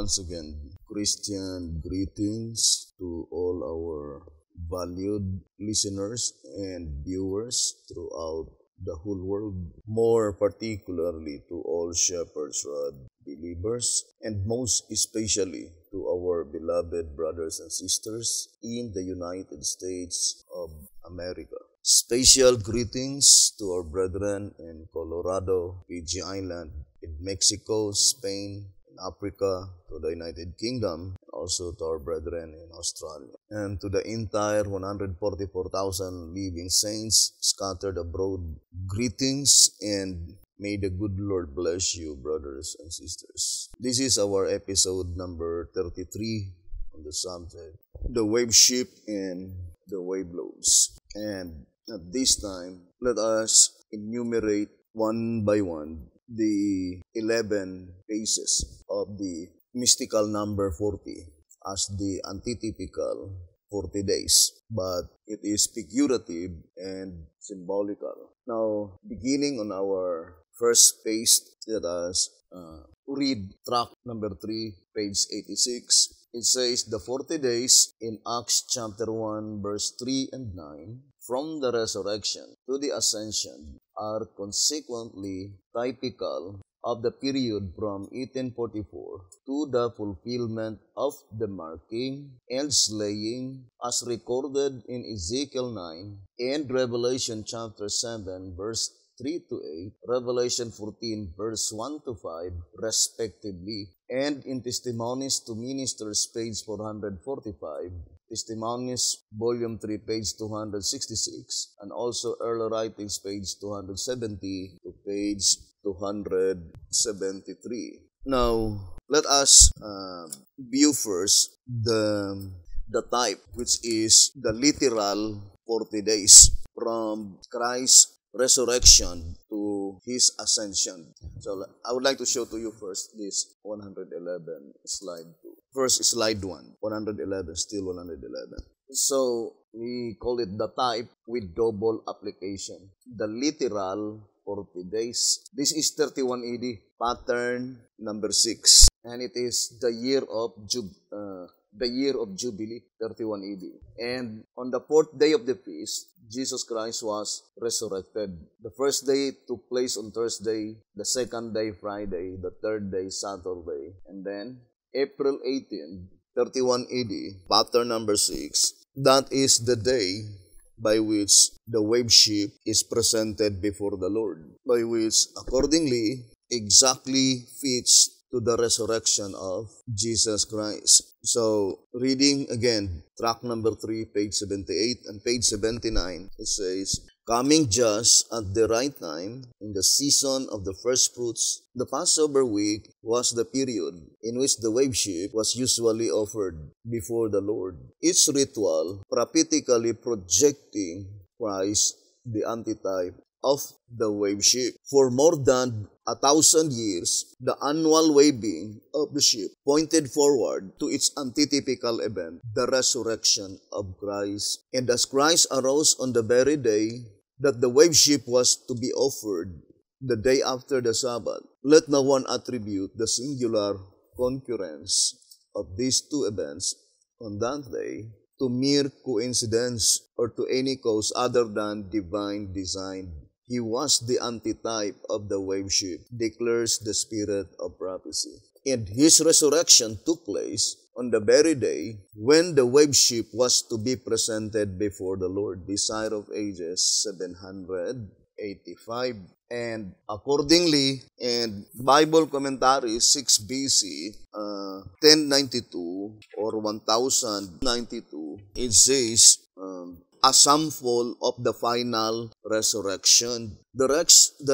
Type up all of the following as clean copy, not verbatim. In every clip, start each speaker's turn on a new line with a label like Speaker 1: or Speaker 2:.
Speaker 1: once again, Christian greetings to all our valued listeners and viewers throughout the whole world, more particularly to all Shepherd's Rod believers, and most especially to our beloved brothers and sisters in the United States of America. Special greetings to our brethren in Colorado, Fiji Island, in Mexico, Spain, in Africa, to the United Kingdom, and also to our brethren in Australia, and to the entire 144,000 living saints scattered abroad. Greetings, and may the good Lord bless you, brothers and sisters. This is our episode number 33 on the subject, the wave sheep and the wave loaves. And at this time, let us enumerate one by one the 11 phases of the mystical number 40 as the antitypical 40 days, but it is figurative and symbolical. Now, beginning on our first phase, let us read track number 3, page 86. It says, the 40 days in Acts chapter 1, verse 3 and 9, from the resurrection to the ascension, are consequently typical of the period from 1844 to the fulfillment of the marking and slaying as recorded in Ezekiel 9 and Revelation chapter 7, verse 3 to 8, Revelation 14, verse 1 to 5, respectively, and in Testimonies to Ministers, page 445, Testimonies, volume 3, page 266, and also Early Writings, page 270 to page 273. Now, let us view first the type, which is the literal 40 days from Christ's resurrection to his ascension. So I would like to show to you first this 111 slide 2. First slide 1, 111, still 111. So we call it the type with double application. The literal 40 days. This is 31 AD, pattern number 6, and it is the year of Jubilee, 31 AD. And on the 4th day of the feast, Jesus Christ was resurrected. The first day took place on Thursday, the second day Friday, the third day Saturday, and then April 18, 31 AD, pattern number 6. That is the day by which the wave sheep is presented before the Lord, by which accordingly exactly fits to the resurrection of Jesus Christ. So, reading again, track number 3, page 78 and page 79, it says, coming just at the right time, in the season of the first fruits, the Passover week was the period in which the wave sheep was usually offered before the Lord. Each ritual prophetically projecting Christ, the antitype of the wave sheep. For more than 1,000 years, the annual waving of the sheep pointed forward to its antitypical event, the resurrection of Christ. And as Christ arose on the very day that the wave sheep was to be offered, the day after the Sabbath, let no one attribute the singular concurrence of these two events on that day to mere coincidence or to any cause other than divine design. He was the antitype of the wave sheep, declares the spirit of prophecy. And his resurrection took place on the very day when the wave sheep was to be presented before the Lord, Desire of Ages 785. And accordingly, in Bible commentary 6 BC, 1092 or 1092, it says, a sample of the final resurrection. The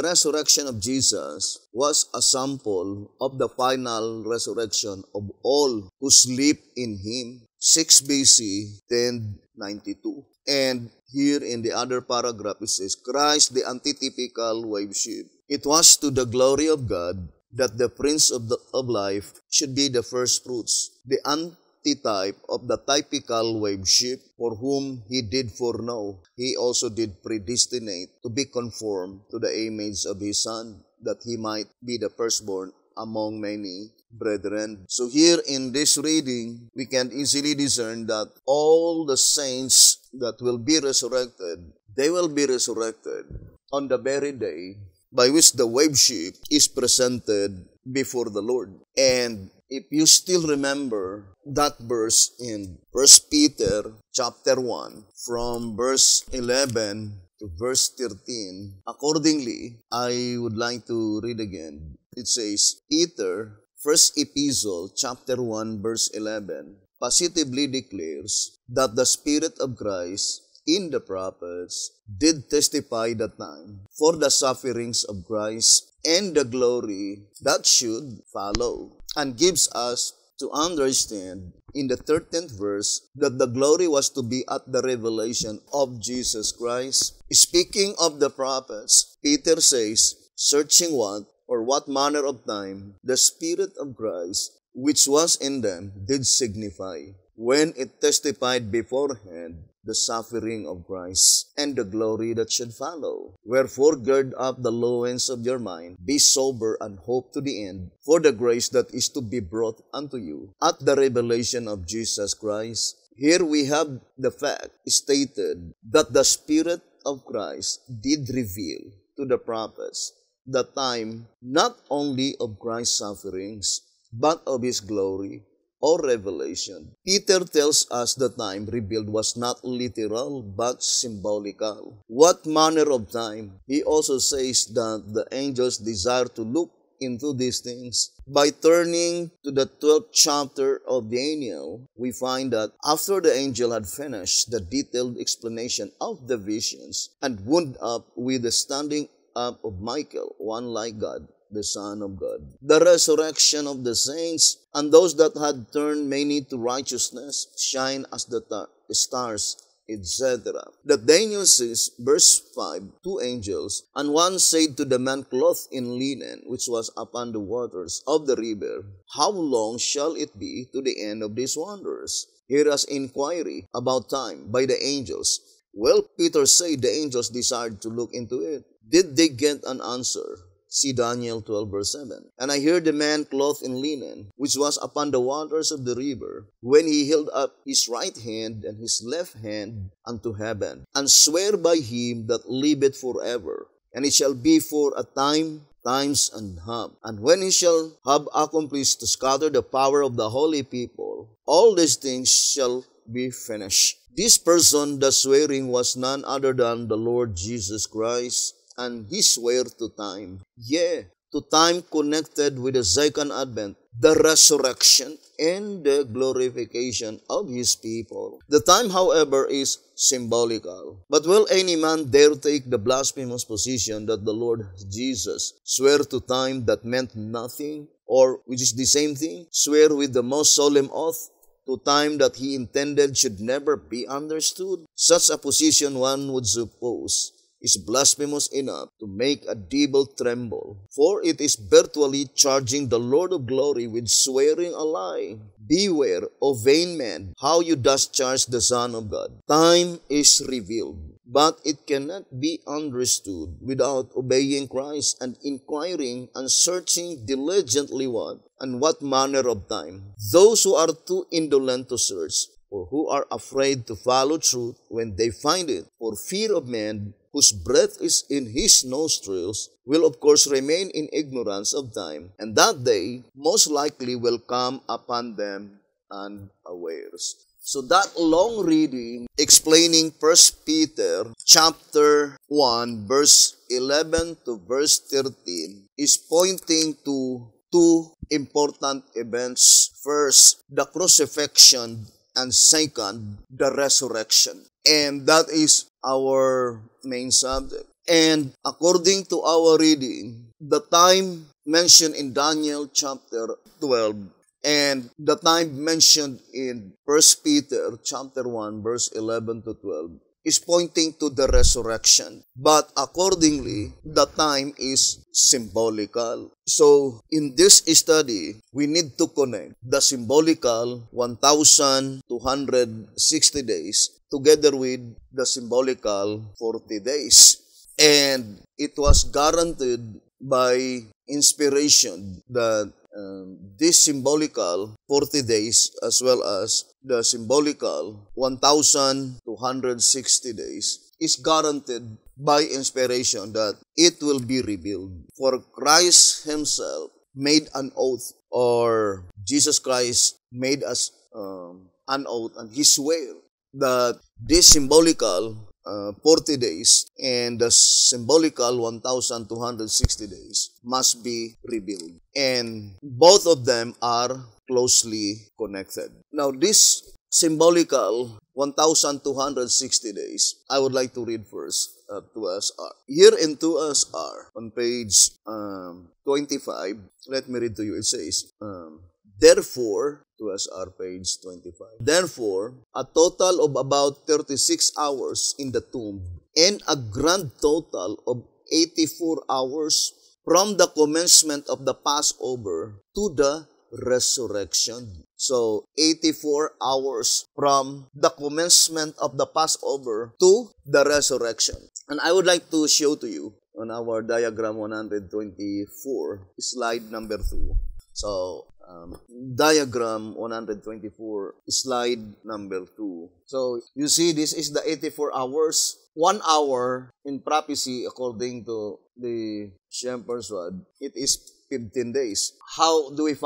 Speaker 1: resurrection of Jesus was a sample of the final resurrection of all who sleep in Him. 6 BC, 1092. And here in the other paragraph it says, Christ the antitypical wave sheep. It was to the glory of God that the Prince of life should be the first fruits, the antitype of the typical wave sheep, for whom He did foreknow. He also did predestinate to be conformed to the image of His Son, that He might be the firstborn among many brethren. So here in this reading, we can easily discern that all the saints that will be resurrected, they will be resurrected on the very day by which the wave sheaf is presented before the Lord. And if you still remember that verse in 1 Peter chapter 1, from verse 11 to verse 13, accordingly, I would like to read again. It says, Peter, first epistle, chapter 1, verse 11, positively declares that the Spirit of Christ in the prophets did testify that time for the sufferings of Christ and the glory that should follow, and gives us to understand in the 13th verse that the glory was to be at the revelation of Jesus Christ. Speaking of the prophets, Peter says, searching what or what manner of time the Spirit of Christ which was in them did signify, when it testified beforehand the suffering of Christ and the glory that should follow. Wherefore gird up the loins of your mind, be sober, and hope to the end for the grace that is to be brought unto you at the revelation of Jesus Christ. Here we have the fact stated that the Spirit of Christ did reveal to the prophets the time not only of Christ's sufferings, but of His glory or revelation. Peter tells us the time revealed was not literal but symbolical. What manner of time? He also says that the angels desire to look into these things. By turning to the 12th chapter of Daniel, we find that after the angel had finished the detailed explanation of the visions and wound up with the standing up of Michael, one like God, the Son of God, the resurrection of the saints, and those that had turned many to righteousness shine as the stars, etc. That Daniel says, verse 5, two angels, and one said to the man clothed in linen, which was upon the waters of the river, how long shall it be to the end of these wonders? Here is inquiry about time by the angels. Well, Peter said the angels desired to look into it. Did they get an answer? See Daniel 12 verse 7. And I heard the man clothed in linen, which was upon the waters of the river, when he held up his right hand and his left hand unto heaven, and swear by him that liveth forever. And it shall be for a time, times, and half. And when he shall have accomplished to scatter the power of the holy people, all these things shall be finished. This person, the swearing, was none other than the Lord Jesus Christ, and He swore to time. To time connected with the second advent, the resurrection, and the glorification of His people. The time, however, is symbolical. But will any man dare take the blasphemous position that the Lord Jesus swear to time that meant nothing, or, which is the same thing, swear with the most solemn oath to time that He intended should never be understood? Such a position, one would suppose, is blasphemous enough to make a devil tremble, for it is virtually charging the Lord of glory with swearing a lie. Beware, O vain man, how you thus charge the Son of God. Time is revealed, but it cannot be understood without obeying Christ and inquiring and searching diligently what manner of time. Those who are too indolent to search, or who are afraid to follow truth when they find it, for fear of man, whose breath is in his nostrils, will of course remain in ignorance of time, and that day most likely will come upon them unawares. So that long reading explaining 1 Peter chapter 1 verse 11 to verse 13 is pointing to two important events. First, the crucifixion, and second, the resurrection. And that is our main subject. And according to our reading, the time mentioned in Daniel chapter 12 and the time mentioned in 1 Peter chapter 1 verse 11 to 12 is pointing to the resurrection. But accordingly, the time is symbolical. So, in this study, we need to connect the symbolical 1,260 days together with the symbolical 40 days. And it was guaranteed by inspiration that this symbolical 40 days as well as the symbolical 1,260 days is guaranteed by inspiration that it will be revealed. For Christ himself made an oath, or Jesus Christ made us an oath, and he swear that this symbolical 40 days and the symbolical 1,260 days must be revealed. And both of them are closely connected. Now, this symbolical 1,260 days, I would like to read first 2SR. Here in 2SR, on page 25, let me read to you. It says, therefore, 2SR page 25. Therefore, a total of about 36 hours in the tomb and a grand total of 84 hours from the commencement of the Passover to the resurrection. So, 84 hours from the commencement of the Passover to the resurrection. And I would like to show to you on our diagram 124, slide number 2. So, diagram 124, slide number 2. So, you see, this is the 84 hours. 1 hour in prophecy, according to the Shepherd's Rod, it is 15 days. How do we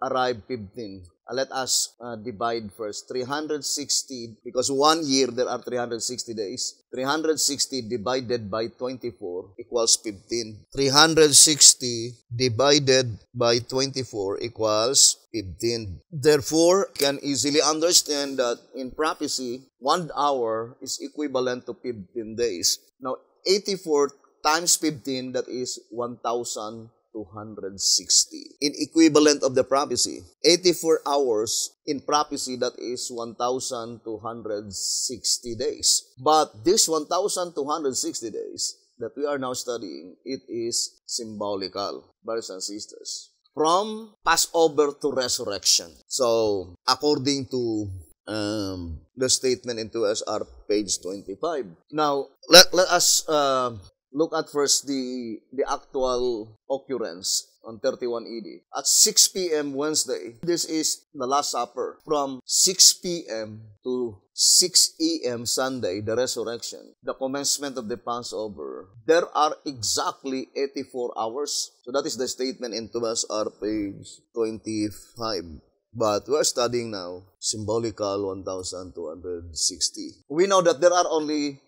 Speaker 1: arrive 15? Let us divide first. 360, because 1 year there are 360 days. 360 divided by 24 equals 15. 360 divided by 24 equals 15. Therefore, you can easily understand that in prophecy, 1 hour is equivalent to 15 days. Now, 84 times 15, that is 1,260. In equivalent of the prophecy, 84 hours in prophecy, that is 1,260 days. But this 1,260 days that we are now studying, it is symbolical, brothers and sisters, from Passover to resurrection. So, according to the statement in 2SR page 25. Now, let us look at first the actual occurrence on 31 AD. At 6 p.m. Wednesday, this is the Last Supper. From 6 p.m. to 6 a.m. Sunday, the resurrection, the commencement of the Passover, there are exactly 84 hours. So that is the statement in 2SR page 25. But we are studying now symbolical 1,260. We know that there are only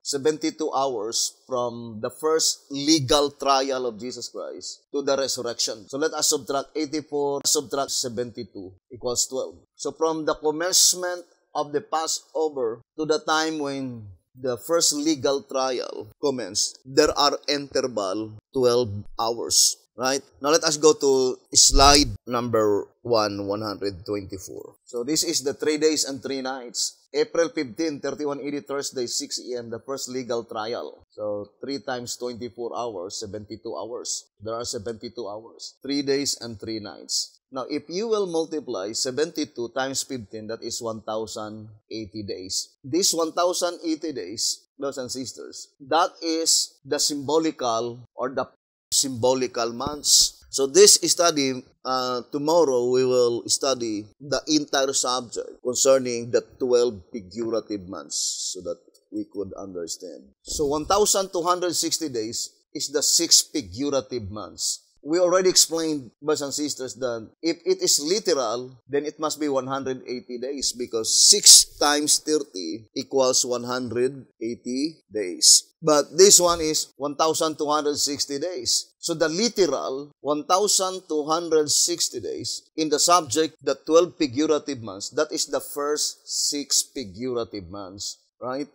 Speaker 1: 72 hours from the first legal trial of Jesus Christ to the resurrection. So let us subtract 84, subtract 72 equals 12. So from the commencement of the Passover to the time when the first legal trial commenced, there are interval 12 hours. Right? Now let us go to slide number 124. So this is the 3 days and 3 nights. April 15, 31 AD, Thursday, 6 a.m., the first legal trial. So 3 times 24 hours, 72 hours. There are 72 hours. 3 days and 3 nights. Now, if you will multiply 72 times 15, that is 1,080 days. This 1,080 days, brothers and sisters, that is the symbolical or the symbolical months. So this study, tomorrow we will study the entire subject concerning the 12 figurative months so that we could understand. So 1,260 days is the 6 figurative months. We already explained, brothers and sisters, that if it is literal, then it must be 180 days because 6 times 30 equals 180 days. But this one is 1,260 days. So the literal 1,260 days in the subject, the 12 figurative months, that is the first 6 figurative months. Right?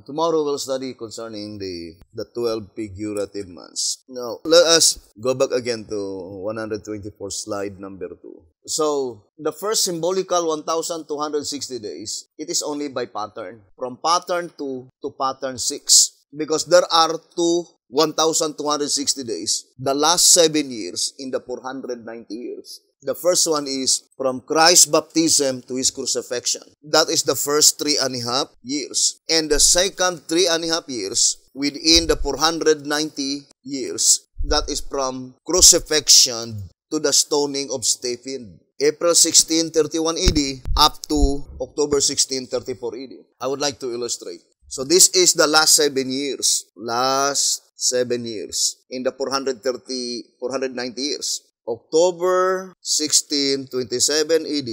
Speaker 1: Tomorrow we'll study concerning the 12 figurative months. Now, let us go back again to 124, slide number 2. So, the first symbolical 1,260 days, it is only by pattern. From pattern 2 to pattern 6. Because there are 1,260 days. The last 7 years in the 490 years. The first one is from Christ's baptism to His crucifixion. That is the first 3.5 years. And the second 3.5 years within the 490 years. That is from crucifixion to the stoning of Stephen. April 1631 AD up to October 1634 AD. I would like to illustrate. So this is the last 7 years. Last 7 years in the 490 years. October 1627 AD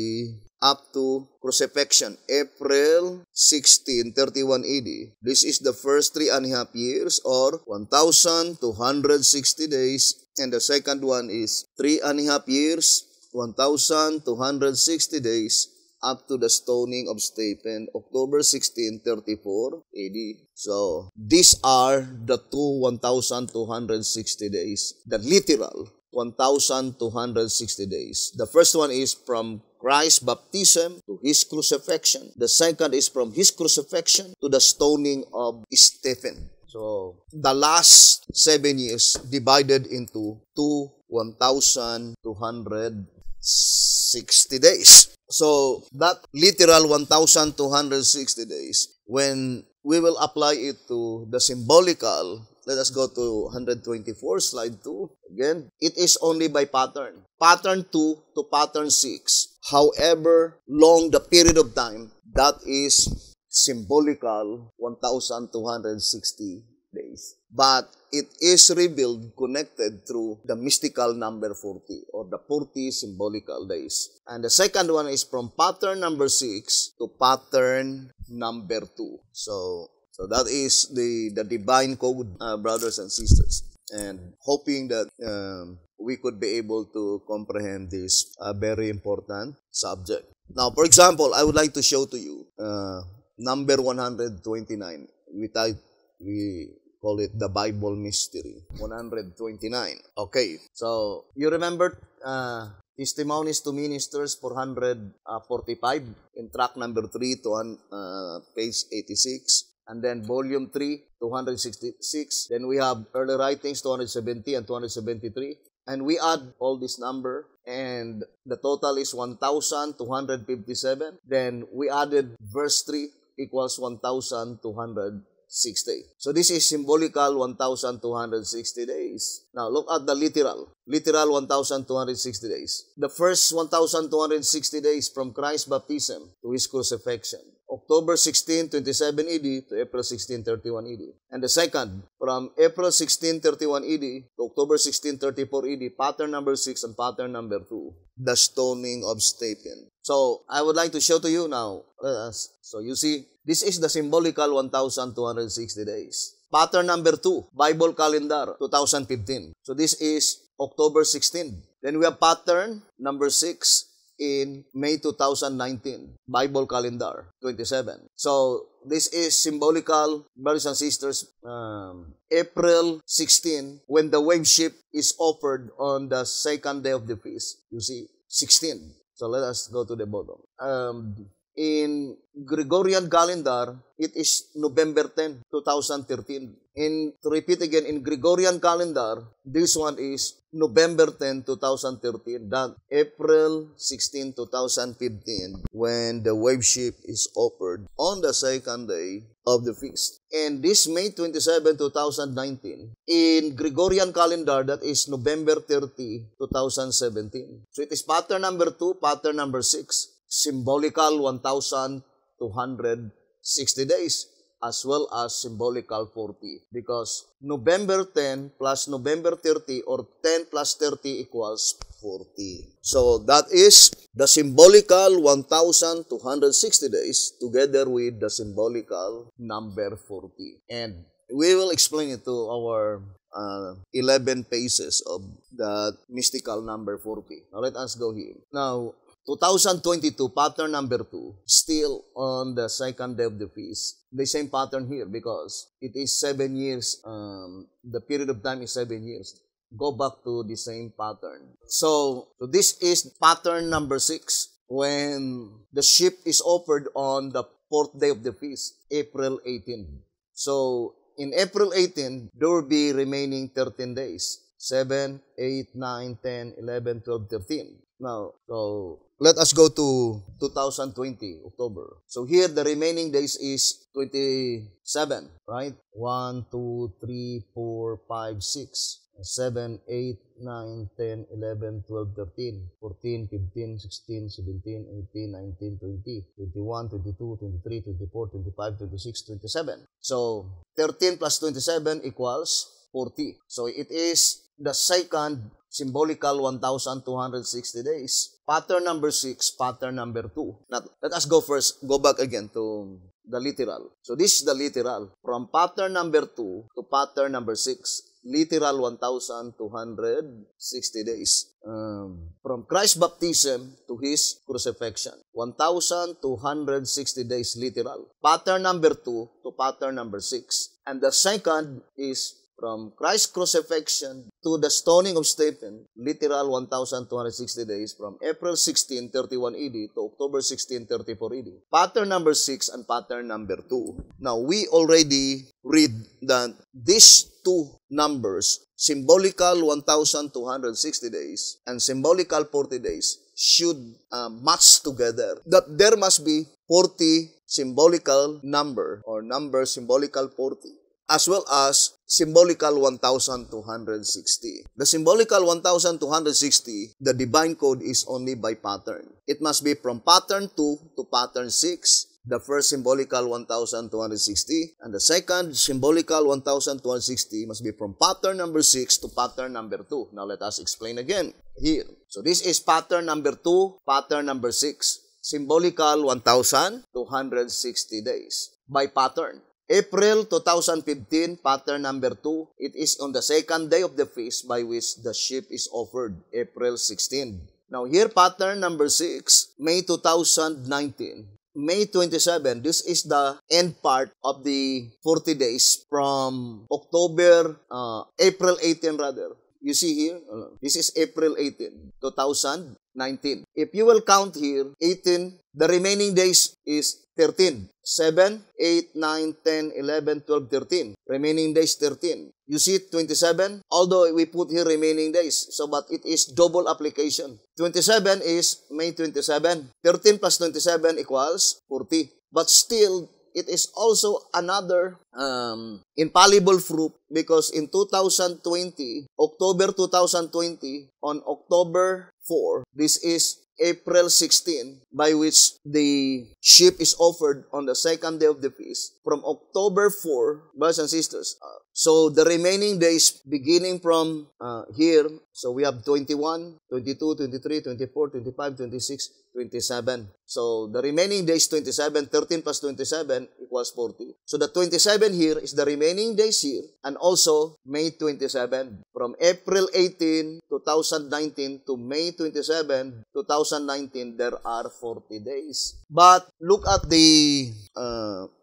Speaker 1: up to crucifixion, April 1631 AD. This is the first 3.5 years or 1,260 days. And the second one is 3.5 years, 1,260 days up to the stoning of Stephen, October 1634 AD. So, these are the two 1,260 days, the literal 1,260 days. The first one is from Christ's baptism to his crucifixion. The second is from his crucifixion to the stoning of Stephen. So, the last 7 years divided into two 1,260 days. So, that literal 1,260 days, when we will apply it to the symbolical, let us go to 124, slide 2. Again, it is only by pattern. Pattern 2 to pattern 6. However long the period of time, that is symbolical 1,260 days. But it is revealed, connected through the mystical number 40 or the 40 symbolical days. And the second one is from pattern number 6 to pattern number 2. So that is the divine code, brothers and sisters. And hoping that we could be able to comprehend this very important subject. Now, for example, I would like to show to you number 129. We call it the Bible mystery. 129. Okay. So, you remember Testimonies to Ministers 445 in track number 3 to page 86. And then volume 3, 266. Then we have early writings 270 and 273. And we add all this number, and the total is 1,257. Then we added verse 3 equals 1,260. So this is symbolical 1,260 days. Now look at the literal 1,260 days. The first 1,260 days from Christ's baptism to his crucifixion, October 1627 AD to April 1631 AD. And the second, from April 1631 AD to October 1634 AD, pattern number 6 and pattern number 2, the stoning of Stephen. So, I would like to show to you now. So, you see, this is the symbolical 1,260 days. Pattern number 2, Bible calendar, 2015. So, this is October 16. Then we have pattern number 6, in May 2019, Bible calendar 27. So, this is symbolical, brothers and sisters, April 16, when the wave sheaf is offered on the second day of the feast. You see, 16. So, let us go to the bottom. In Gregorian calendar, it is November 10, 2013. To repeat again, in Gregorian calendar, this one is November 10, 2013. That April 16, 2015, when the wave sheaf is offered on the second day of the feast. And this May 27, 2019, in Gregorian calendar, that is November 30, 2017. So it is pattern number 2, pattern number 6. Symbolical 1,260 days, as well as symbolical 40. Because November 10 plus November 30 or 10 plus 30 equals 40. So that is the symbolical 1,260 days together with the symbolical number 40. And we will explain it to our 11 pages of the mystical number 40. Now let us go here. Now, 2022, pattern number 2, still on the second day of the feast. The same pattern here because it is 7 years, the period of time is 7 years. Go back to the same pattern. So this is pattern number 6, when the sheaf is offered on the 4th day of the feast, April 18. So in April 18, there will be remaining 13 days. 7, 8, 9, 10, 11, 12, 13. Now, so let us go to 2020, October. So here, the remaining days is 27, right? 1, 2, 3, 4, 5, 6. 7, 8, 9, 10, 11, 12, 13, 14, 15, 16, 17, 18, 19, 20, 21, 22, 23, 24, 25, 26, 27. So, 13 plus 27 equals 40. So, it is the second symbolical 1,260 days. Pattern number 6, pattern number 2. Now, let us go back again to the literal. So, this is the literal. From pattern number 2 to pattern number 6. Literal 1,260 days. From Christ's baptism to His crucifixion. 1,260 days literal. Pattern number 2 to pattern number 6. And the second is from Christ's crucifixion to the stoning of Stephen, literal 1,260 days from April 16, 31 AD to October 16, 34 AD. Pattern number 6 and pattern number 2. Now, we already read that these two numbers, symbolical 1,260 days and symbolical 40 days, should match together. That there must be 40 symbolical number or number symbolical 40. As well as symbolical 1,260. The symbolical 1,260, the divine code is only by pattern. It must be from pattern 2 to pattern 6, the first symbolical 1,260, and the second symbolical 1,260 must be from pattern number 6 to pattern number 2. Now let us explain again here. So this is pattern number 2, pattern number 6. Symbolical 1,260 days by pattern. April 2015, pattern number 2, it is on the second day of the feast by which the sheaf is offered, April 16. Now here, pattern number 6, May 2019. May 27, this is the end part of the 40 days from April 18 rather. You see here, this is April 18, 2019. If you will count here, 18, the remaining days is 13. 7, 8, 9, 10, 11, 12, 13. Remaining days 13. You see 27? Although we put here remaining days, so but it is double application. 27 is May 27. 13 plus 27 equals 40. But still, it is also another infallible proof because in 2020, October 2020, on October 4, this is April 16, by which the sheaf is offered on the second day of the feast. From October 4, brothers and sisters, so the remaining days beginning from here, so we have 21, 22, 23, 24, 25, 26, 27. So the remaining days 27, 13 plus 27 equals 40. So the 27 here is the remaining days here and also May 27. From April 18, 2019 to May 27, 2019, there are 40 days. But look at the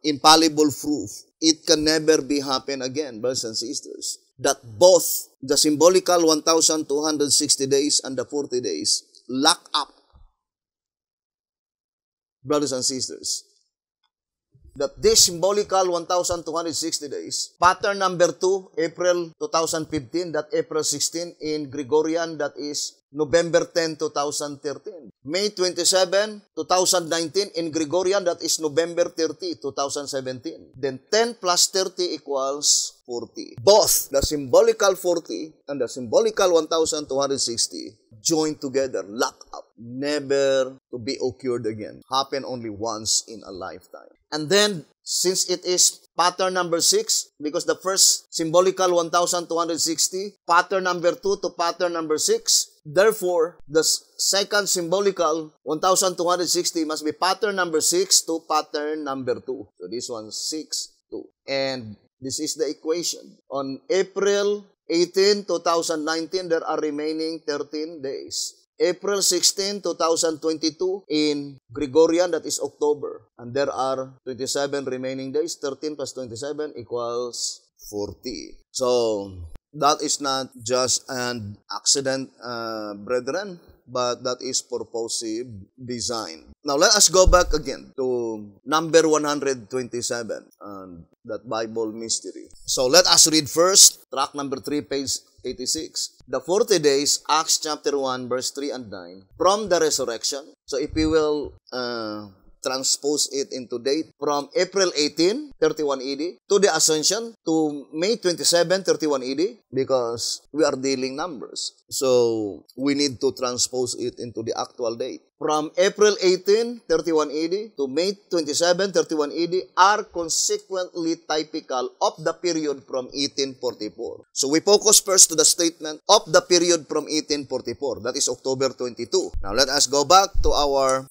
Speaker 1: infallible proof. It can never be happen again, brothers and sisters, that both the symbolical 1,260 days and the 40 days lock up. Brothers and sisters, that this symbolical 1,260 days, pattern number 2, April 2015, that April 16 in Gregorian, that is November 10, 2013. May 27, 2019 in Gregorian, that is November 30, 2017. Then 10 plus 30 equals 40. Both the symbolical 40 and the symbolical 1,260 joined together, lock up, never to be occurred again. Happen only once in a lifetime. And then, since it is pattern number 6, because the first symbolical 1,260, pattern number 2 to pattern number 6, therefore, the second symbolical 1,260 must be pattern number 6 to pattern number 2. So this one, 6, 2. And this is the equation. On April 18, 2019, there are remaining 13 days. April 16, 2022 in Gregorian, that is October. And there are 27 remaining days. 13 plus 27 equals 40. So, that is not just an accident, brethren, but that is purposive design. Now, let us go back again to number 127 and that Bible mystery. So, let us read first, track number 3, page 86. The 40 days, Acts chapter 1, verse 3 and 9, from the resurrection. So if we will transpose it into date, from April 18, 31 AD, to the Ascension, to May 27, 31 AD, because we are dealing numbers. So we need to transpose it into the actual date. From April 18, 31 AD to May 27, 31 AD are consequently typical of the period from 1844. So we focus first to the statement of the period from 1844. That is October 22. Now let us go back to our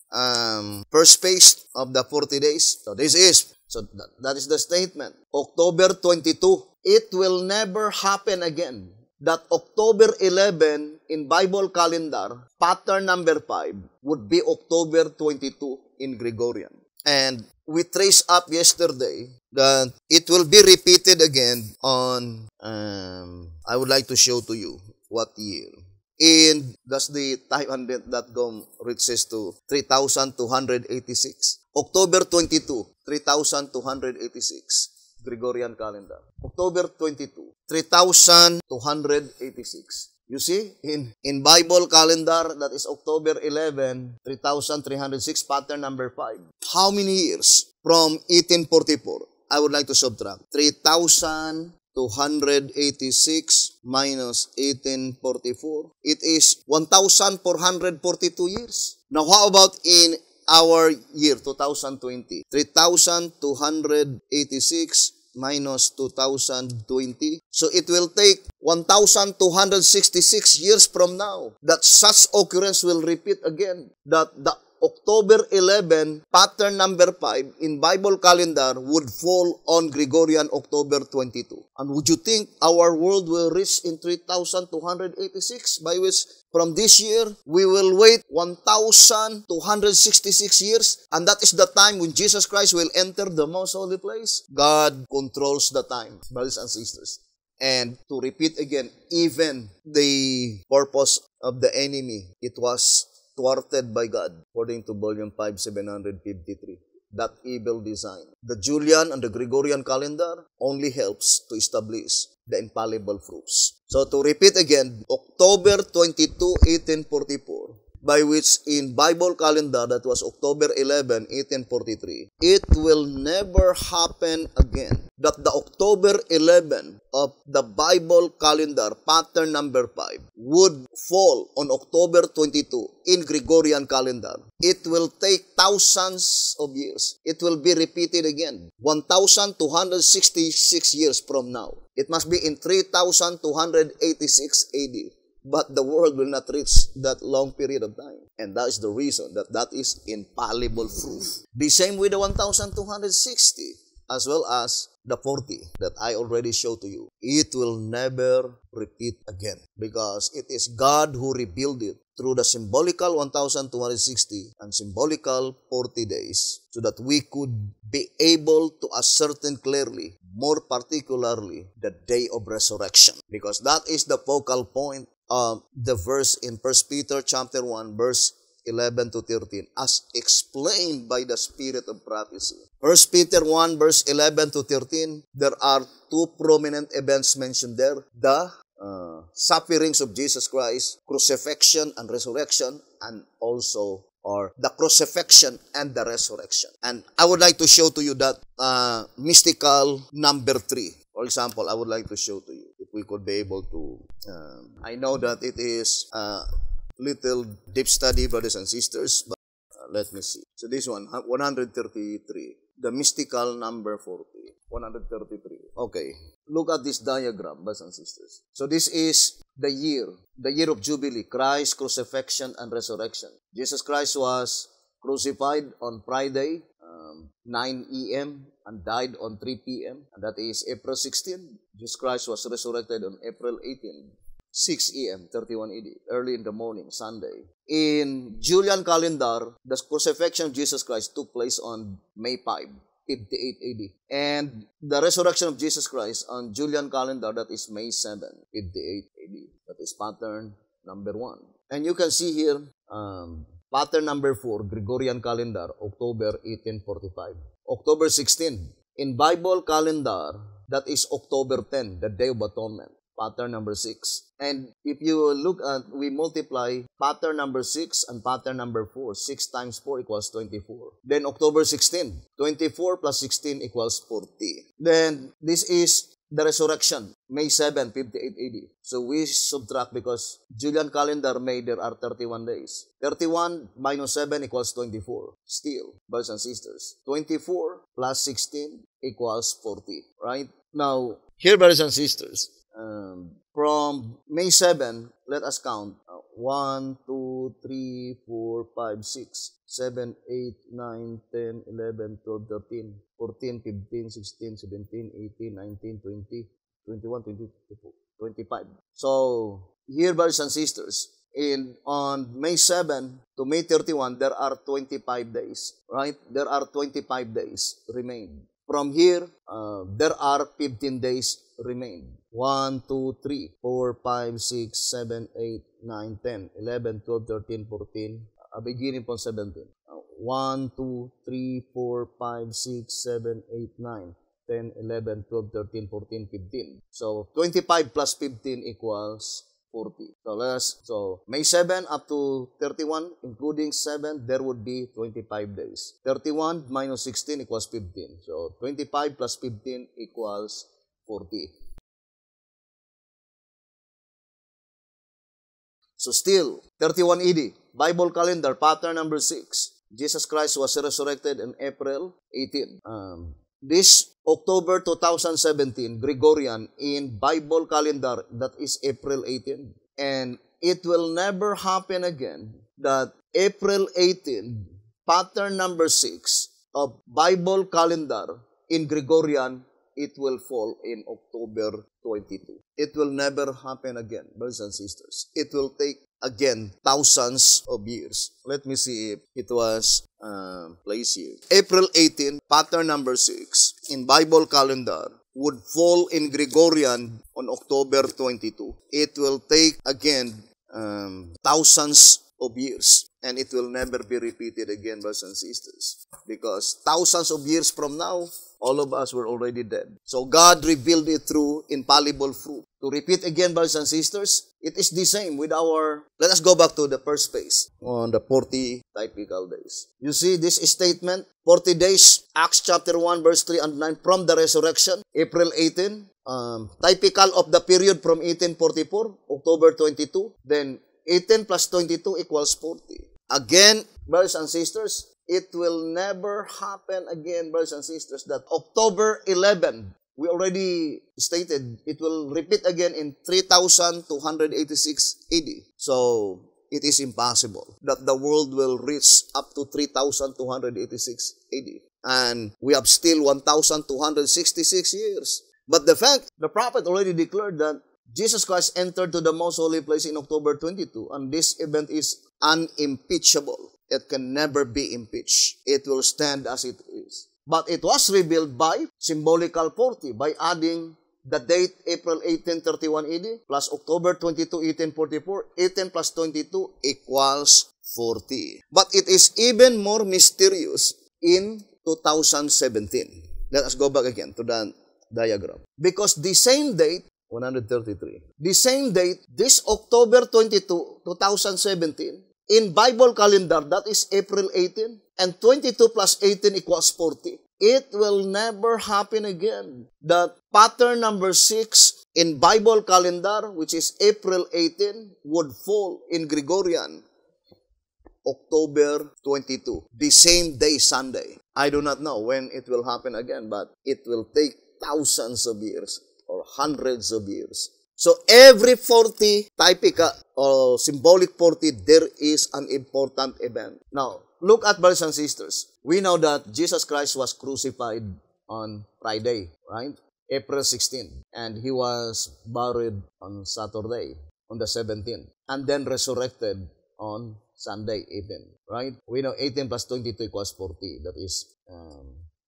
Speaker 1: first phase of the 40 days. So this is, that is the statement. October 22. It will never happen again that October 11 in Bible calendar, pattern number 5, would be October 22 in Gregorian. And we trace up yesterday that it will be repeated again on, I would like to show to you what year. And that's the time.com reaches to 3,286. October 22, 3,286. Gregorian calendar. October 22, 3,286. You see, in Bible calendar, that is October 11, 3,306, pattern number 5. How many years from 1844? I would like to subtract. 3,286 minus 1844. It is 1,442 years. Now, how about in our year, 2020? 3,286 minus 2020. So it will take 1,266 years from now that such occurrence will repeat again. That the October 11 pattern number 5 in Bible calendar would fall on Gregorian October 22. And would you think our world will reach in 3,286, by which from this year we will wait 1,266 years, and that is the time when Jesus Christ will enter the most holy place? God controls the time, brothers and sisters. And to repeat again, even the purpose of the enemy, it was thwarted by God, according to volume 5, 753. That evil design. The Julian and the Gregorian calendar only helps to establish the infallible proofs. So to repeat again, October 22, 1844, by which in Bible calendar that was October 11, 1843, it will never happen again that the October 11 of the Bible calendar, pattern number 5, would fall on October 22 in Gregorian calendar. It will take thousands of years. It will be repeated again. 1,266 years from now. It must be in 3,286 AD. But the world will not reach that long period of time. And that is the reason that is infallible proof. The same with the 1,260 as well as the 40 that I already showed to you. It will never repeat again because it is God who revealed it through the symbolical 1,260 and symbolical 40 days so that we could be able to ascertain clearly, more particularly, the day of resurrection. Because that is the focal point of the verse in 1 Peter chapter 1, verse 11 to 13, as explained by the spirit of prophecy. 1 Peter 1, verse 11 to 13, there are two prominent events mentioned there. The sufferings of Jesus Christ, crucifixion and resurrection, and also the crucifixion and the resurrection. And I would like to show to you that mystical number 3. For example, I would like to show to you if we could be able to. I know that it is little deep study, brothers and sisters, but let me see. So this one, 133, the mystical number 40, 133. Okay, look at this diagram, brothers and sisters. So this is the year of Jubilee, Christ's crucifixion and resurrection. Jesus Christ was crucified on Friday, 9 a.m. and died on 3 p.m. and that is April 16. Jesus Christ was resurrected on April 18. 6 a.m., 31 AD, early in the morning, Sunday. In Julian calendar, the crucifixion of Jesus Christ took place on May 5, 58 AD. And the resurrection of Jesus Christ on Julian calendar, that is May 7, 58 AD. That is pattern number 1. And you can see here, pattern number 4, Gregorian calendar, October 1845. October 16. In Bible calendar, that is October 10, the Day of Atonement. pattern number 6. And if you look at, we multiply pattern number 6 and pattern number 4. 6 times 4 equals 24. Then October 16, 24 plus 16 equals 40. Then this is the resurrection, May 7, 58 AD. So we subtract because Julian calendar May there are 31 days. 31 minus 7 equals 24. Still, brothers and sisters, 24 plus 16 equals 40. Right? Now, here, brothers and sisters, from May 7, let us count. 1, 2, 3, 4, 5, 6, 7, 8, 9, 10, 11, 12, 13, 14, 15, 16, 17, 18, 19, 20, 21, 22, 25. So, here, brothers and sisters, on May 7 to May 31, there are 25 days, right? There are 25 days remain. From here, there are 15 days remain. 1, 2, 3, 4, 5, 6, 7, 8, 9, 10, 11, 12, 13, 14, beginning from 17. 1, 2, 3, 4, 5, 6, 7, 8, 9, 10, 11, 12, 13, 14, 15. So, 25 plus 15 equals 40. So May 7 up to 31, including 7, there would be 25 days. 31 minus 16 equals 15. So 25 plus 15 equals 40. So still, 31 AD, Bible calendar, pattern number 6. Jesus Christ was resurrected on April 18. This October 2017, Gregorian, in Bible calendar, that is April 18. And it will never happen again that April 18, pattern number 6 of Bible calendar in Gregorian, it will fall in October 22. It will never happen again, brothers and sisters. It will take again thousands of years. Let me see if it was placed here. April 18, pattern number 6 in Bible calendar would fall in Gregorian on October 22. It will take again thousands of years, and it will never be repeated again, brothers and sisters, because thousands of years from now, all of us were already dead. So God revealed it through infallible fruit. To repeat again, brothers and sisters, it is the same with our, let us go back to the first page on the 40 typical days. You see this statement, 40 days, Acts chapter 1, verse 3 and 9, from the resurrection, April 18, typical of the period from 1844, October 22, then 18 plus 22 equals 40. Again, brothers and sisters, it will never happen again, brothers and sisters, that October 11, we already stated, it will repeat again in 3286 AD. So, it is impossible that the world will reach up to 3286 AD. And we have still 1266 years. But the fact, the prophet already declared that Jesus Christ entered to the most holy place in October 22, and this event is unimpeachable. It can never be impeached. It will stand as it is. But it was revealed by symbolical 40, by adding the date April 18, 31 AD plus October 22, 1844. 18 plus 22 equals 40. But it is even more mysterious in 2017. Let us go back again to the diagram. Because the same date, 133, the same date, this October 22, 2017, in Bible calendar, that is April 18, and 22 plus 18 equals 40. It will never happen again. The pattern number 6 in Bible calendar, which is April 18, would fall in Gregorian, October 22, the same day, Sunday. I do not know when it will happen again, but it will take thousands of years or hundreds of years. So every 40 typical or symbolic 40, there is an important event. Now, look at brothers and sisters. We know that Jesus Christ was crucified on Friday, right? April 16. And He was buried on Saturday, on the 17th. And then resurrected on Sunday, 18. Right? We know 18 plus 22 equals 40. That is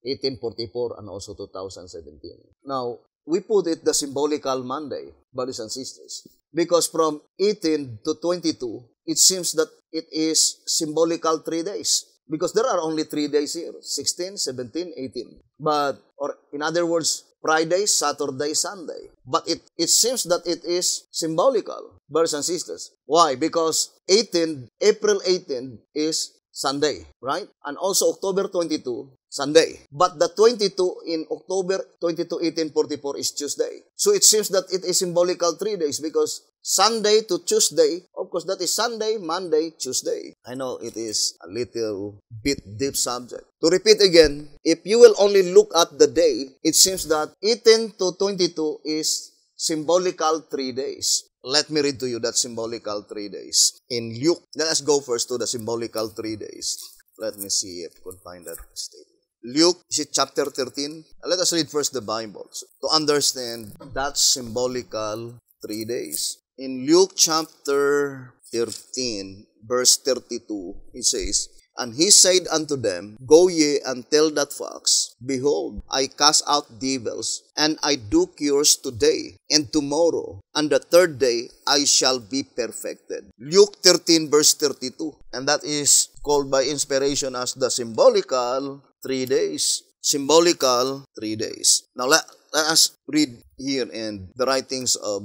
Speaker 1: 1844 and also 2017. Now, we put it the symbolical Monday, brothers and sisters. Because from 18 to 22, it seems that it is symbolical 3 days. Because there are only 3 days here, 16, 17, 18. But, or in other words, Friday, Saturday, Sunday. But it seems that it is symbolical, brothers and sisters. Why? Because April 18 is Sunday, right? And also October 22, Sunday. But the 22 in October 22, 1844 is Tuesday. So it seems that it is symbolical 3 days because Sunday to Tuesday, of course, that is Sunday, Monday, Tuesday. I know it is a little bit deep subject. To repeat again, if you will only look at the day, it seems that 18 to 22 is symbolical 3 days. Let me read to you that symbolical 3 days. In Luke, let us go first to the symbolical 3 days. Let me see if I can find that statement. Luke chapter 13. Let us read first the Bible to understand that symbolical 3 days. In Luke chapter 13, verse 32, it says, And he said unto them, Go ye and tell that fox, Behold, I cast out devils, and I do cures today and tomorrow, and the third day I shall be perfected. Luke 13, verse 32. And that is called by inspiration as the symbolical 3 days. Symbolical 3 days. Now let us read here in the writings of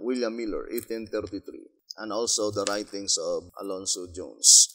Speaker 1: William Miller, 1833, and also the writings of Alonzo Jones.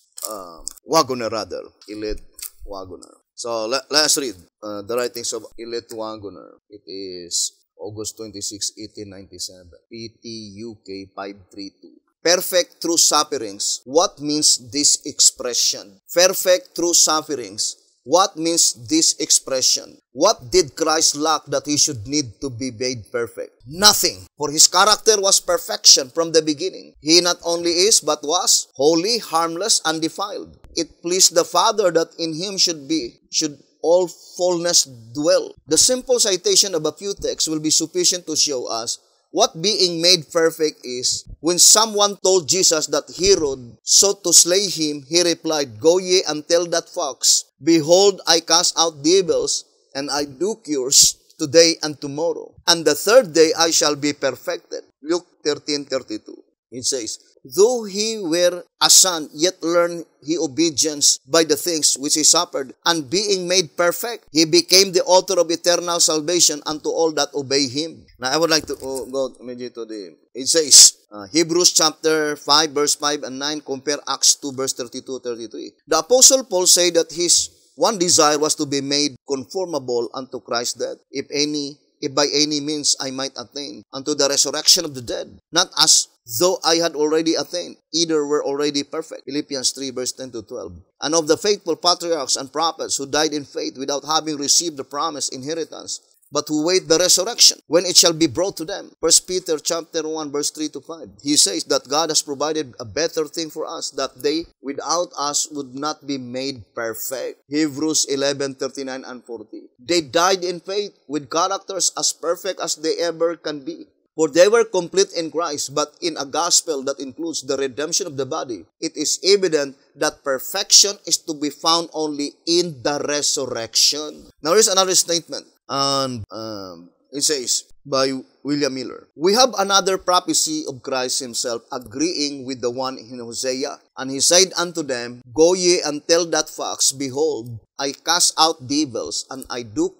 Speaker 1: Wagoner rather, Elite Wagoner. So let us read the writings of Elite Wagoner. It is August 26, 1897, PT UK 532. Perfect through sufferings. What means this expression? Perfect through sufferings. What means this expression? What did Christ lack that he should need to be made perfect? Nothing, for his character was perfection from the beginning. He not only is, but was holy, harmless, undefiled. It pleased the Father that in him should all fullness dwell. The simple citation of a few texts will be sufficient to show us what being made perfect is. When someone told Jesus that Herod sought to slay him, he replied, Go ye and tell that fox, Behold, I cast out devils, and I do cures today and tomorrow, and the third day I shall be perfected. Luke 13:32. It says, Though he were a son, yet learned he obedience by the things which he suffered, and being made perfect, he became the author of eternal salvation unto all that obey him. Now, I would like to go immediately to it says, Hebrews chapter 5, verse 5 and 9, compare Acts 2, verse 32-33. The Apostle Paul said that his one desire was to be made conformable unto Christ's death, if by any means I might attain unto the resurrection of the dead, not as though I had already attained, either were already perfect. Philippians 3, verse 10-12. And of the faithful patriarchs and prophets who died in faith without having received the promised inheritance, but who wait the resurrection, when it shall be brought to them. 1 Peter chapter 1, verse 3-5. He says that God has provided a better thing for us, that they without us would not be made perfect. Hebrews 11:39 and 40. They died in faith with characters as perfect as they ever can be. For they were complete in Christ, but in a gospel that includes the redemption of the body, it is evident that perfection is to be found only in the resurrection. Now here's another statement. And it says by William Miller, We have another prophecy of Christ himself agreeing with the one in Hosea. And he said unto them, Go ye and tell that fox, Behold, I cast out devils, and I do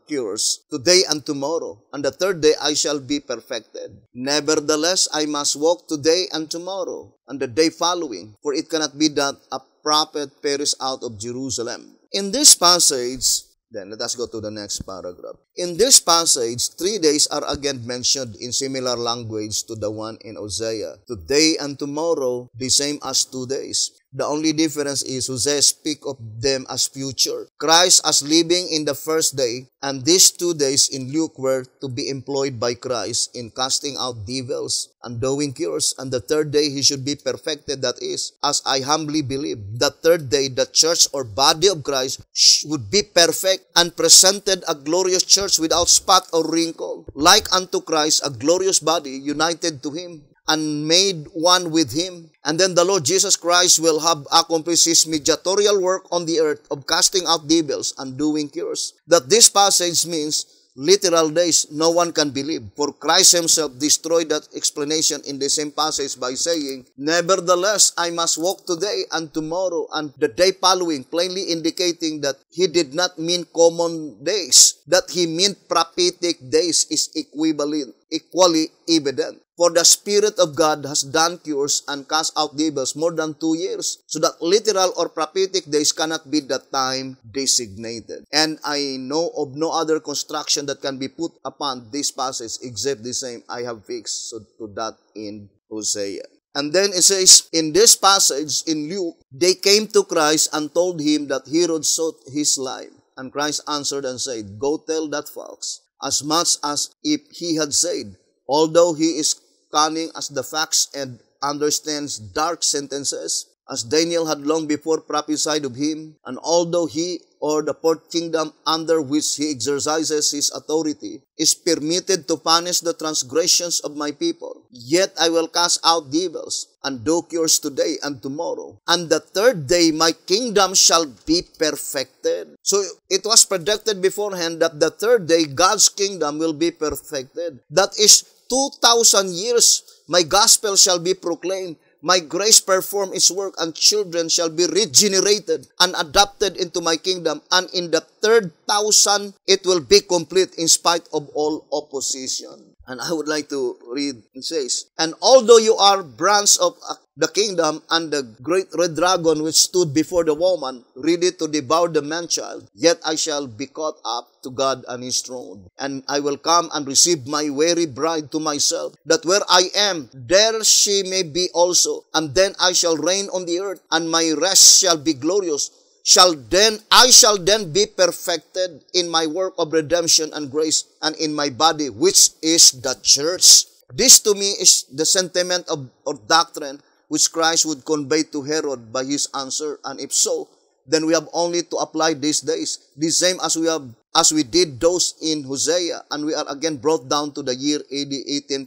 Speaker 1: cures today and tomorrow, and the third day I shall be perfected. Nevertheless, I must walk today and tomorrow, and the day following, for it cannot be that a prophet perish out of Jerusalem. In this passage, then let us go to the next paragraph. In this passage, 3 days are again mentioned in similar language to the one in Hosea. Today and tomorrow, the same as 2 days. The only difference is Hosea speak of them as future. Christ as living in the first day, and these 2 days in Luke were to be employed by Christ in casting out devils and doing cures, and the third day he should be perfected. That is, as I humbly believe, the third day the church or body of Christ would be perfect and presented a glorious church without spot or wrinkle, like unto Christ, a glorious body united to him and made one with him. And then the Lord Jesus Christ will have accomplished his mediatorial work on the earth of casting out devils and doing cures. That this passage means literal days, no one can believe. For Christ himself destroyed that explanation in the same passage by saying, nevertheless, I must walk today and tomorrow and the day following, plainly indicating that he did not mean common days, that he meant prophetic days is equally evident. For the Spirit of God has done cures and cast out devils more than 2 years, so that literal or prophetic days cannot be the time designated. And I know of no other construction that can be put upon this passage except the same I have fixed to that in Hosea. And then it says, in this passage in Luke, they came to Christ and told him that Herod sought his life. And Christ answered and said, go tell that fox, as much as if he had said, although he is cunning as the fox and understands dark sentences, as Daniel had long before prophesied of him, and although he or the fourth kingdom under which he exercises his authority is permitted to punish the transgressions of my people, yet I will cast out devils and do cures today and tomorrow, and the third day my kingdom shall be perfected. So it was predicted beforehand that the third day God's kingdom will be perfected. That is 2,000 years my gospel shall be proclaimed, my grace perform its work, and children shall be regenerated and adopted into my kingdom, and in the third 1,000 it will be complete in spite of all opposition. And I would like to read, it says, and although you are branch of the kingdom and the great red dragon which stood before the woman, ready to devour the man-child, yet I shall be caught up to God and his throne. And I will come and receive my weary bride to myself, that where I am, there she may be also. And then I shall reign on the earth, and my rest shall be glorious. I shall then be perfected in my work of redemption and grace, and in my body, which is the church. This to me is the sentiment or doctrine which Christ would convey to Herod by his answer. And if so, then we have only to apply these days, the same as we did those in Hosea, and we are again brought down to the year AD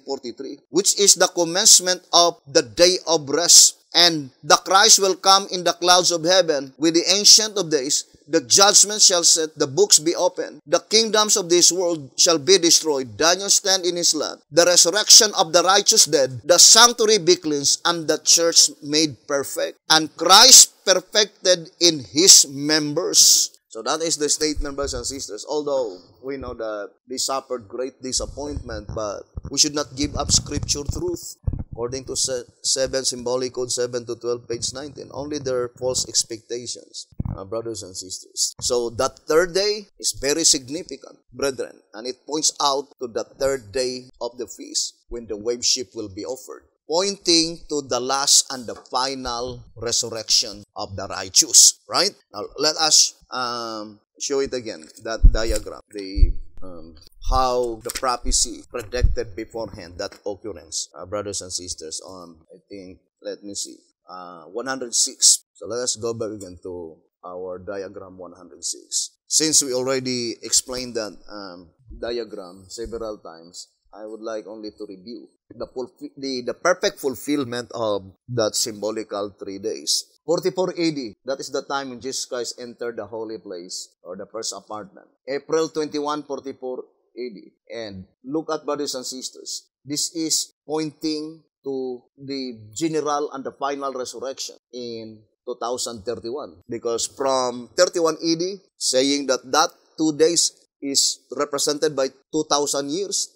Speaker 1: 1843, which is the commencement of the day of rest. And the Christ will come in the clouds of heaven with the Ancient of Days. The judgment shall set, the books be opened. The kingdoms of this world shall be destroyed. Daniel stand in his land. The resurrection of the righteous dead, the sanctuary be cleansed, and the church made perfect, and Christ perfected in his members. So that is the statement, brothers and sisters. Although we know that they suffered great disappointment, but we should not give up scripture truth. According to 7 Symbolic Code 7 to 12, page 19, only their false expectations, brothers and sisters. So that third day is very significant, brethren, and it points out to the third day of the feast when the wave sheaf will be offered, pointing to the last and the final resurrection of the righteous. Right? Now let us show it again, that diagram, how the prophecy predicted beforehand, that occurrence, brothers and sisters, on, I think, let me see, 106. So let us go back again to our diagram 106. Since we already explained that diagram several times, I would like only to review the perfect fulfillment of that symbolical 3 days. 44 AD, that is the time when Jesus Christ entered the holy place, or the first apartment. April 21, 44 AD. And look at, brothers and sisters, this is pointing to the general and the final resurrection in 2031. Because from 31 AD, saying that 2 days is represented by 2,000 years.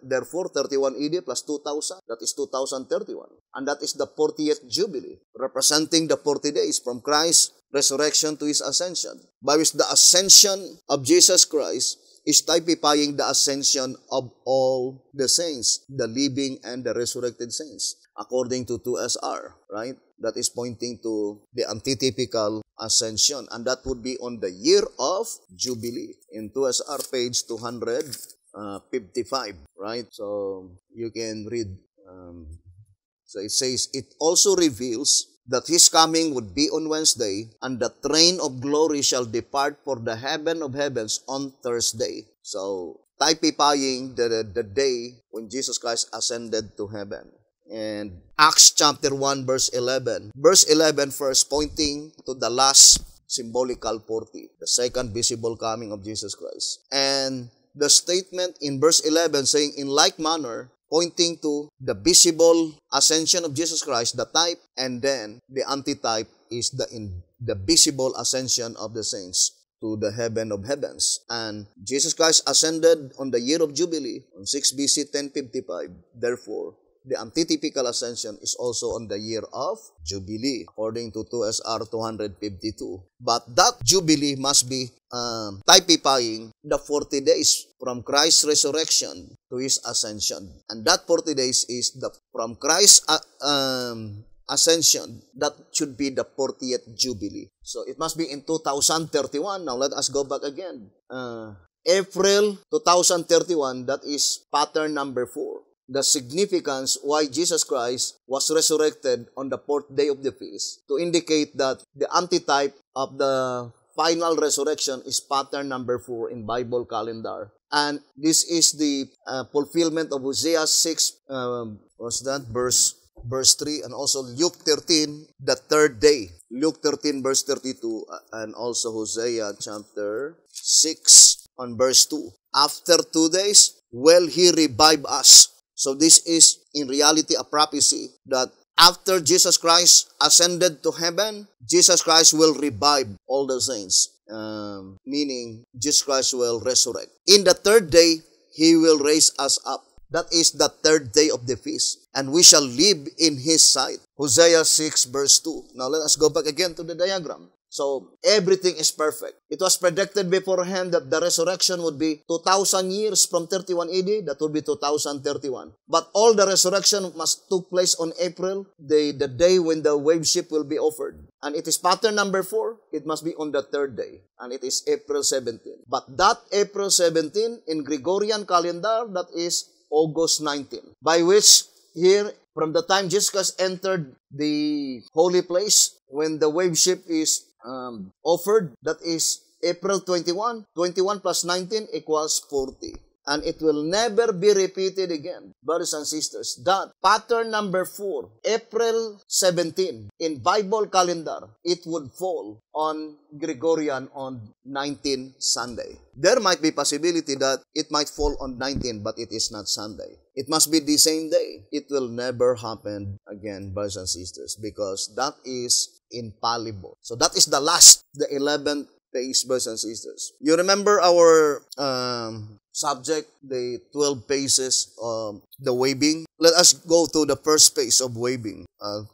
Speaker 1: Therefore, 31 AD plus 2,000, that is 2031. And that is the 40th Jubilee, representing the 40 days from Christ's resurrection to his ascension. By which the ascension of Jesus Christ is typifying the ascension of all the saints, the living and the resurrected saints, according to 2SR, right? That is pointing to the antitypical ascension, and that would be on the year of Jubilee in 2SR page 255, right? So you can read, so it says, it also reveals that his coming would be on Wednesday, and the train of glory shall depart for the heaven of heavens on Thursday. So typifying the day when Jesus Christ ascended to heaven. And Acts chapter 1 verse 11. Verse 11 first pointing to the last symbolical 40, the second visible coming of Jesus Christ. And the statement in verse 11 saying, in like manner, pointing to the visible ascension of Jesus Christ, the type, and then the antitype is the visible ascension of the saints to the heaven of heavens. And Jesus Christ ascended on the year of Jubilee, on 6 BC 1055. Therefore, the antitypical ascension is also on the year of Jubilee, according to 2SR 252. But that Jubilee must be typifying the 40 days from Christ's resurrection to His ascension. And that 40 days is from Christ's ascension. That should be the 40th Jubilee. So it must be in 2031. Now let us go back again. April 2031, that is pattern number 4. The significance why Jesus Christ was resurrected on the 4th day of the feast, to indicate that the antitype of the final resurrection is pattern number 4 in Bible calendar. And this is the fulfillment of Hosea 6, verse 3, and also Luke 13, the 3rd day. Luke 13, verse 32, and also Hosea chapter 6, on verse 2. After 2 days, will He revive us? So this is in reality a prophecy that after Jesus Christ ascended to heaven, Jesus Christ will revive all the saints, meaning Jesus Christ will resurrect. In the 3rd day, He will raise us up. That is the 3rd day of the feast, and we shall live in His sight. Hosea 6 verse 2. Now let us go back again to the diagram. So, everything is perfect. It was predicted beforehand that the resurrection would be 2,000 years from 31 AD. That would be 2031. But all the resurrection must take place on April, the day when the wave ship will be offered. And it is pattern number 4. It must be on the 3rd day. And it is April 17. But that April 17 in Gregorian calendar, that is August 19. By which here, from the time Jesus Christ entered the holy place, when the wave ship is offered, that is April 21. 21 plus 19 equals 40. And it will never be repeated again. Brothers and sisters, that pattern number 4, April 17, in Bible calendar, it would fall on Gregorian on 19 Sunday. There might be possibility that it might fall on 19, but it is not Sunday. It must be the same day. It will never happen again, brothers and sisters, because that is infallible. So that is the last, the 11th phase, brothers and sisters. You remember our subject, the 12 phases of the waving? Let us go to the first phase of waving.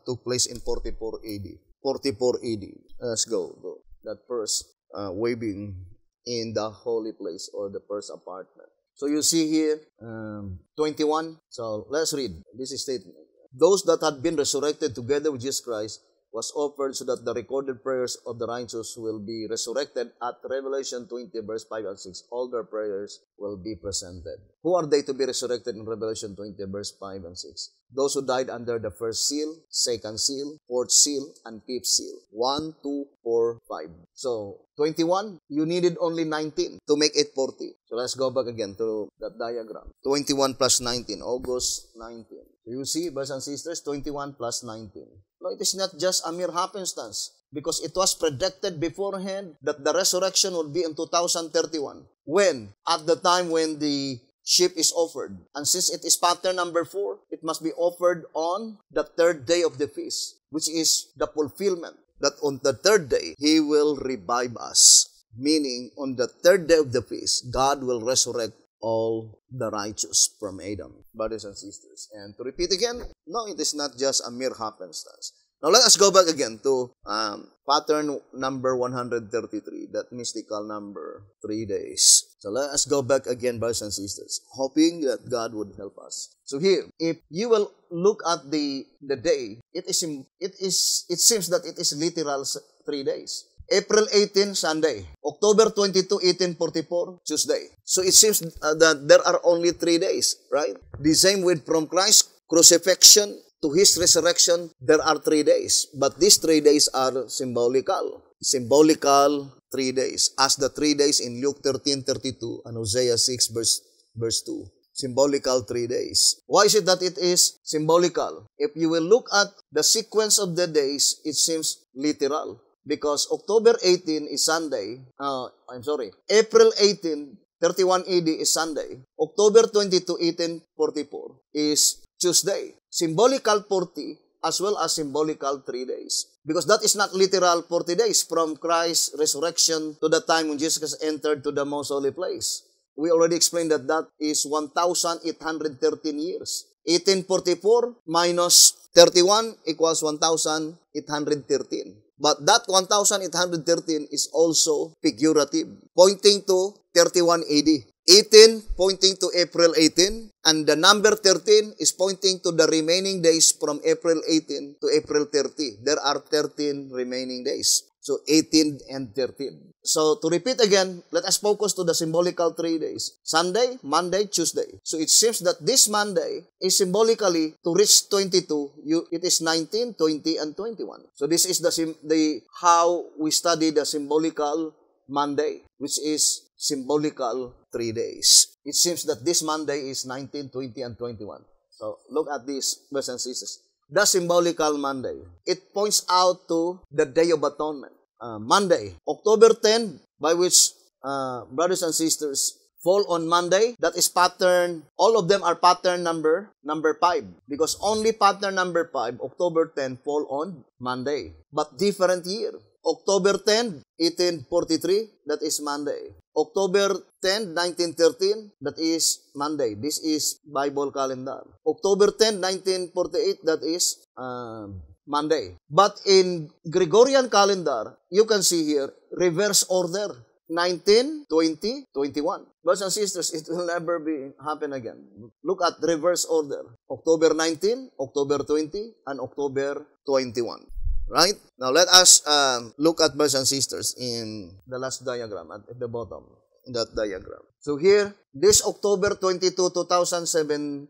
Speaker 1: Took place in 44 AD. 44 AD. Let's go. That first waving in the holy place or the first apartment. So you see here, 21. So let's read this statement. Those that had been resurrected together with Jesus Christ was offered so that the recorded prayers of the righteous will be resurrected at Revelation 20 verse 5 and 6. All their prayers will be presented. Who are they to be resurrected in Revelation 20 verse 5 and 6? Those who died under the first seal, second seal, fourth seal, and fifth seal. 1, 2, 4, 5. So, 21, you needed only 19 to make it 40. So, let's go back again to that diagram. 21 plus 19, August 19. So, you see, brothers and sisters, 21 plus 19. No, it is not just a mere happenstance, because it was predicted beforehand that the resurrection would be in 2031. When? At the time when the sheep is offered. And since it is pattern number 4, it must be offered on the 3rd day of the feast, which is the fulfillment that on the 3rd day, He will revive us. Meaning, on the 3rd day of the feast, God will resurrect all the righteous from Adam, brothers and sisters. And to repeat again, no, it is not just a mere happenstance. Now let us go back again to pattern number 133, that mystical number, 3 days. So let us go back again, brothers and sisters, hoping that God would help us. So here, if you will look at the day, it seems that it is literal 3 days. April 18, Sunday. October 22, 1844, Tuesday. So it seems that there are only 3 days, right? The same with from Christ's crucifixion to His resurrection, there are 3 days. But these 3 days are symbolical. Symbolical 3 days. As the 3 days in Luke 13:32 and Hosea 6 verse 2. Symbolical 3 days. Why is it that it is symbolical? If you will look at the sequence of the days, it seems literal. Because October 18 is Sunday. April 18 31 AD is Sunday. October 22, 1844 is Tuesday. Symbolical 40 as well as symbolical 3 days. Because that is not literal 40 days from Christ's resurrection to the time when Jesus entered to the most holy place. We already explained that that is 1,813 years. 1844 minus 31 equals 1,813. But that 1,813 is also figurative, pointing to 31 AD. 18 pointing to April 18, and the number 13 is pointing to the remaining days from April 18 to April 30. There are 13 remaining days. So 18 and 13. So to repeat again, let us focus to the symbolical 3 days. Sunday, Monday, Tuesday. So it seems that this Monday is symbolically to reach 22. It is 19, 20, and 21. So this is the how we study the symbolical Monday, which is symbolical 3 days. It seems that this Monday is 19, 20, and 21. So look at this, brothers and sisters. The symbolical Monday. It points out to the Day of Atonement. Monday, October 10, by which brothers and sisters fall on Monday. That is pattern. All of them are pattern number 5. Because only pattern number 5, October 10, fall on Monday. But different year. October 10, 1843, that is Monday. October 10, 1913, that is Monday. This is Bible calendar. October 10, 1948, that is Monday. But in Gregorian calendar, you can see here, reverse order. 19, 20, 21. Brothers and sisters, it will never happen again. Look at reverse order. October 19, October 20, and October 21. Right? Now, let us look at brothers and sisters in the last diagram at the bottom, that diagram. So here, this October 22, 2017,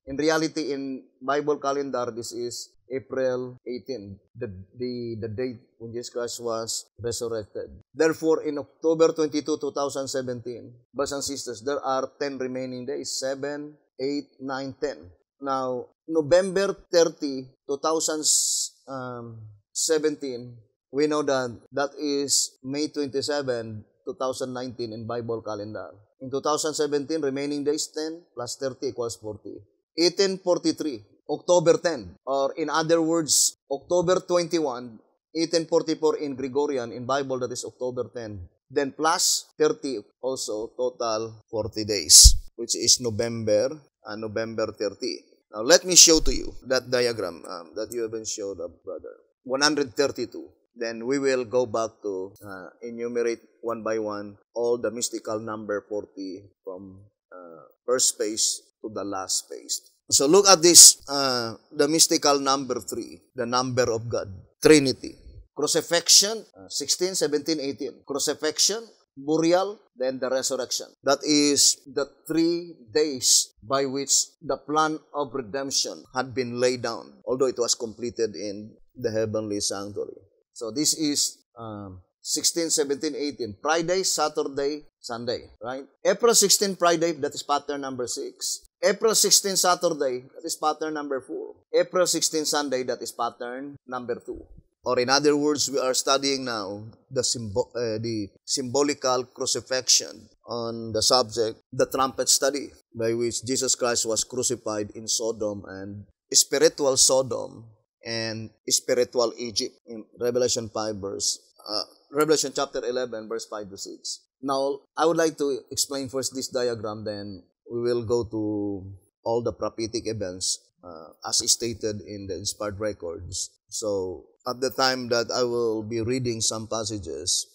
Speaker 1: in reality, in Bible calendar, this is April 18, the date when Jesus Christ was resurrected. Therefore, in October 22, 2017, brothers and sisters, there are 10 remaining days, 7, 8, 9, 10. Now, November 30, 2017, we know that that is May 27, 2019 in Bible calendar. In 2017, remaining days 10 plus 30 equals 40. 1843, October 10, or in other words, October 21, 1844 in Gregorian, in Bible that is October 10. Then plus 30 also, total 40 days, which is November 30. Now, let me show to you that diagram that you haven't showed up, brother. 132. Then we will go back to enumerate one by one all the mystical number 40 from first page to the last page. So look at this, the mystical number 3, the number of God, Trinity. Crucifixion, 16, 17, 18. Crucifixion, burial, then the resurrection. That is the 3 days by which the plan of redemption had been laid down, although it was completed in the heavenly sanctuary. So this is 16, 17, 18. Friday, Saturday, Sunday, right? April 16, Friday, that is pattern number 6. April 16, Saturday, that is pattern number 4. April 16, Sunday, that is pattern number 2. Or in other words, we are studying now the symbolical crucifixion on the subject, the trumpet study, by which Jesus Christ was crucified in Sodom and spiritual Sodom and spiritual Egypt in Revelation chapter 11, verse 5 to 6. Now, I would like to explain first this diagram, then we will go to all the prophetic events as stated in the inspired records. So, at the time that I will be reading some passages,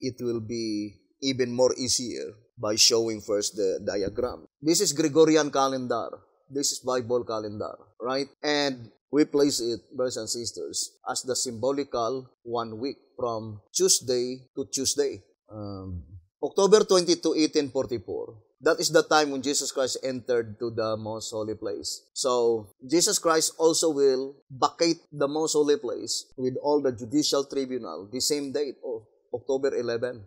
Speaker 1: it will be even more easier by showing first the diagram. This is Gregorian calendar. This is Bible calendar, right? And we place it, brothers and sisters, as the symbolical 1 week from Tuesday to Tuesday. October 22, 1844. That is the time when Jesus Christ entered to the most holy place. So, Jesus Christ also will vacate the most holy place with all the judicial tribunal, the same date of October 11.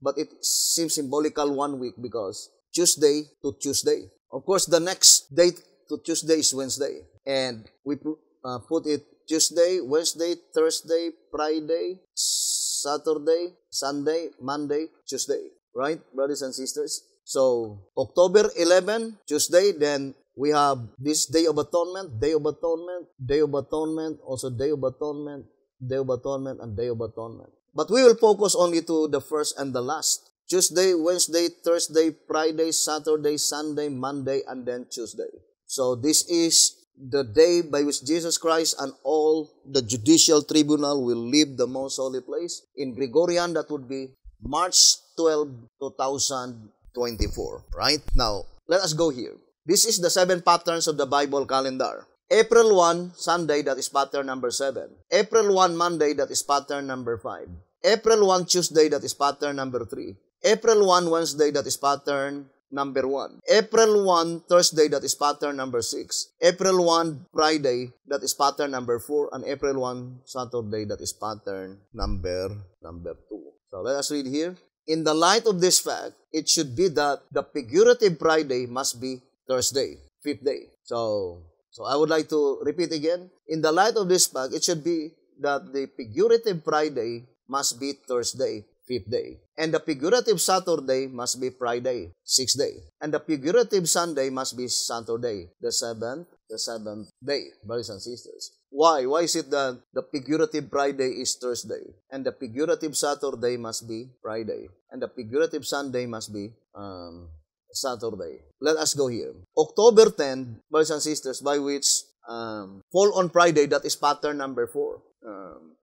Speaker 1: But it seems symbolical 1 week because Tuesday to Tuesday. Of course, the next date to Tuesday is Wednesday. And we put it Tuesday, Wednesday, Thursday, Friday, Saturday, Sunday, Monday, Tuesday. right, brothers and sisters? So, October 11, Tuesday, then we have this Day of Atonement, Day of Atonement, Day of Atonement, also Day of Atonement, Day of Atonement, and Day of Atonement. But we will focus only to the first and the last. Tuesday, Wednesday, Thursday, Friday, Saturday, Sunday, Monday, and then Tuesday. So this is the day by which Jesus Christ and all the judicial tribunal will leave the most holy place. In Gregorian, that would be March 12, 2024. Right? Now, let us go here. This is the 7 patterns of the Bible calendar. April 1, Sunday, that is pattern number 7. April 1, Monday, that is pattern number 5. April 1, Tuesday, that is pattern number 3. April 1, Wednesday, that is pattern number 1. April 1, Thursday, that is pattern number 6. April 1, Friday, that is pattern number 4. And April 1, Saturday, that is pattern number 2. So let us read here. In the light of this fact, it should be that the figurative Friday must be Thursday, 5th day. So I would like to repeat again. In the light of this fact, it should be that the figurative Friday must be Thursday, 5th day. And the figurative Saturday must be Friday, 6th day. And the figurative Sunday must be Saturday, the 7th day, brothers and sisters. Why? Why is it that the figurative Friday is Thursday? And the figurative Saturday must be Friday. And the figurative Sunday must be Saturday. Let us go here. October 10, brothers and sisters, by which fall on Friday, that is pattern number 4.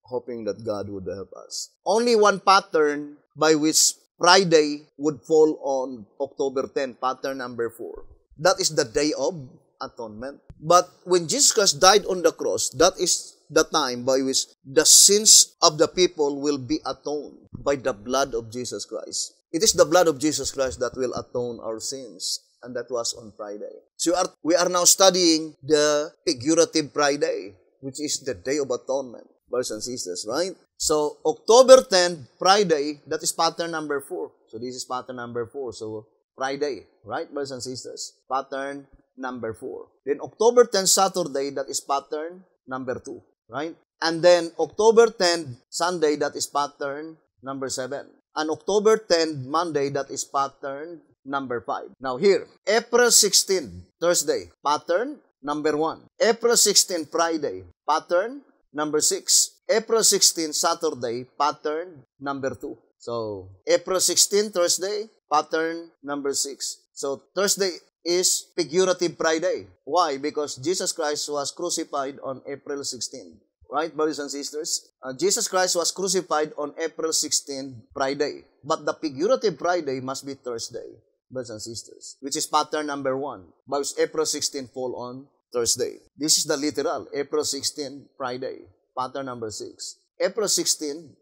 Speaker 1: Hoping that God would help us. Only one pattern by which Friday would fall on October 10, pattern number 4. That is the Day of Atonement. But when Jesus Christ died on the cross, that is the time by which the sins of the people will be atoned by the blood of Jesus Christ. It is the blood of Jesus Christ that will atone our sins. And that was on Friday. So we are now studying the figurative Friday, which is the Day of Atonement, brothers and sisters, right? So, October 10, Friday, that is pattern number 4. So, this is pattern number 4. So, Friday, right, brothers and sisters? Pattern number 4. Then, October 10, Saturday, that is pattern number 2, right? And then, October 10, Sunday, that is pattern number 7. And October 10, Monday, that is pattern number 5. Now, here, April 16, Thursday, pattern number 1. April 16, Friday, pattern number 6. April 16, Saturday, pattern number 2. So, April 16, Thursday, pattern number 6. So, Thursday is figurative Friday. Why? Because Jesus Christ was crucified on April 16. Right, brothers and sisters? Jesus Christ was crucified on April 16, Friday. But the figurative Friday must be Thursday, brothers and sisters, which is pattern number 1. Because April 16 fall on Thursday. This is the literal, April 16, Friday, pattern number 6. April 16,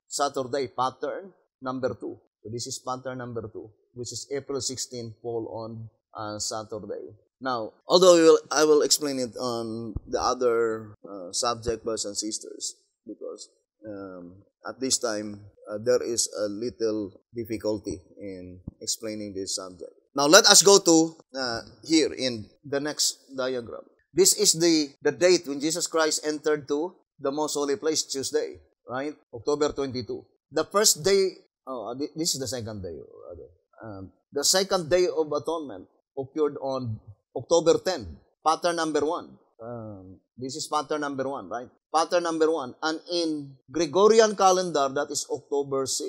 Speaker 1: Saturday, pattern number 2. So this is pattern number 2, which is April 16, fall on Saturday. Now, although I will explain it on the other subject, brothers and sisters, because at this time, there is a little difficulty in explaining this subject. Now, let us go to here in the next diagram. This is the date when Jesus Christ entered to the most holy place, Tuesday, right? October 22. The first day, this is the second day. The second day of atonement occurred on October 10, pattern number 1. This is pattern number 1, right? Pattern number 1. And in Gregorian calendar, that is October 6,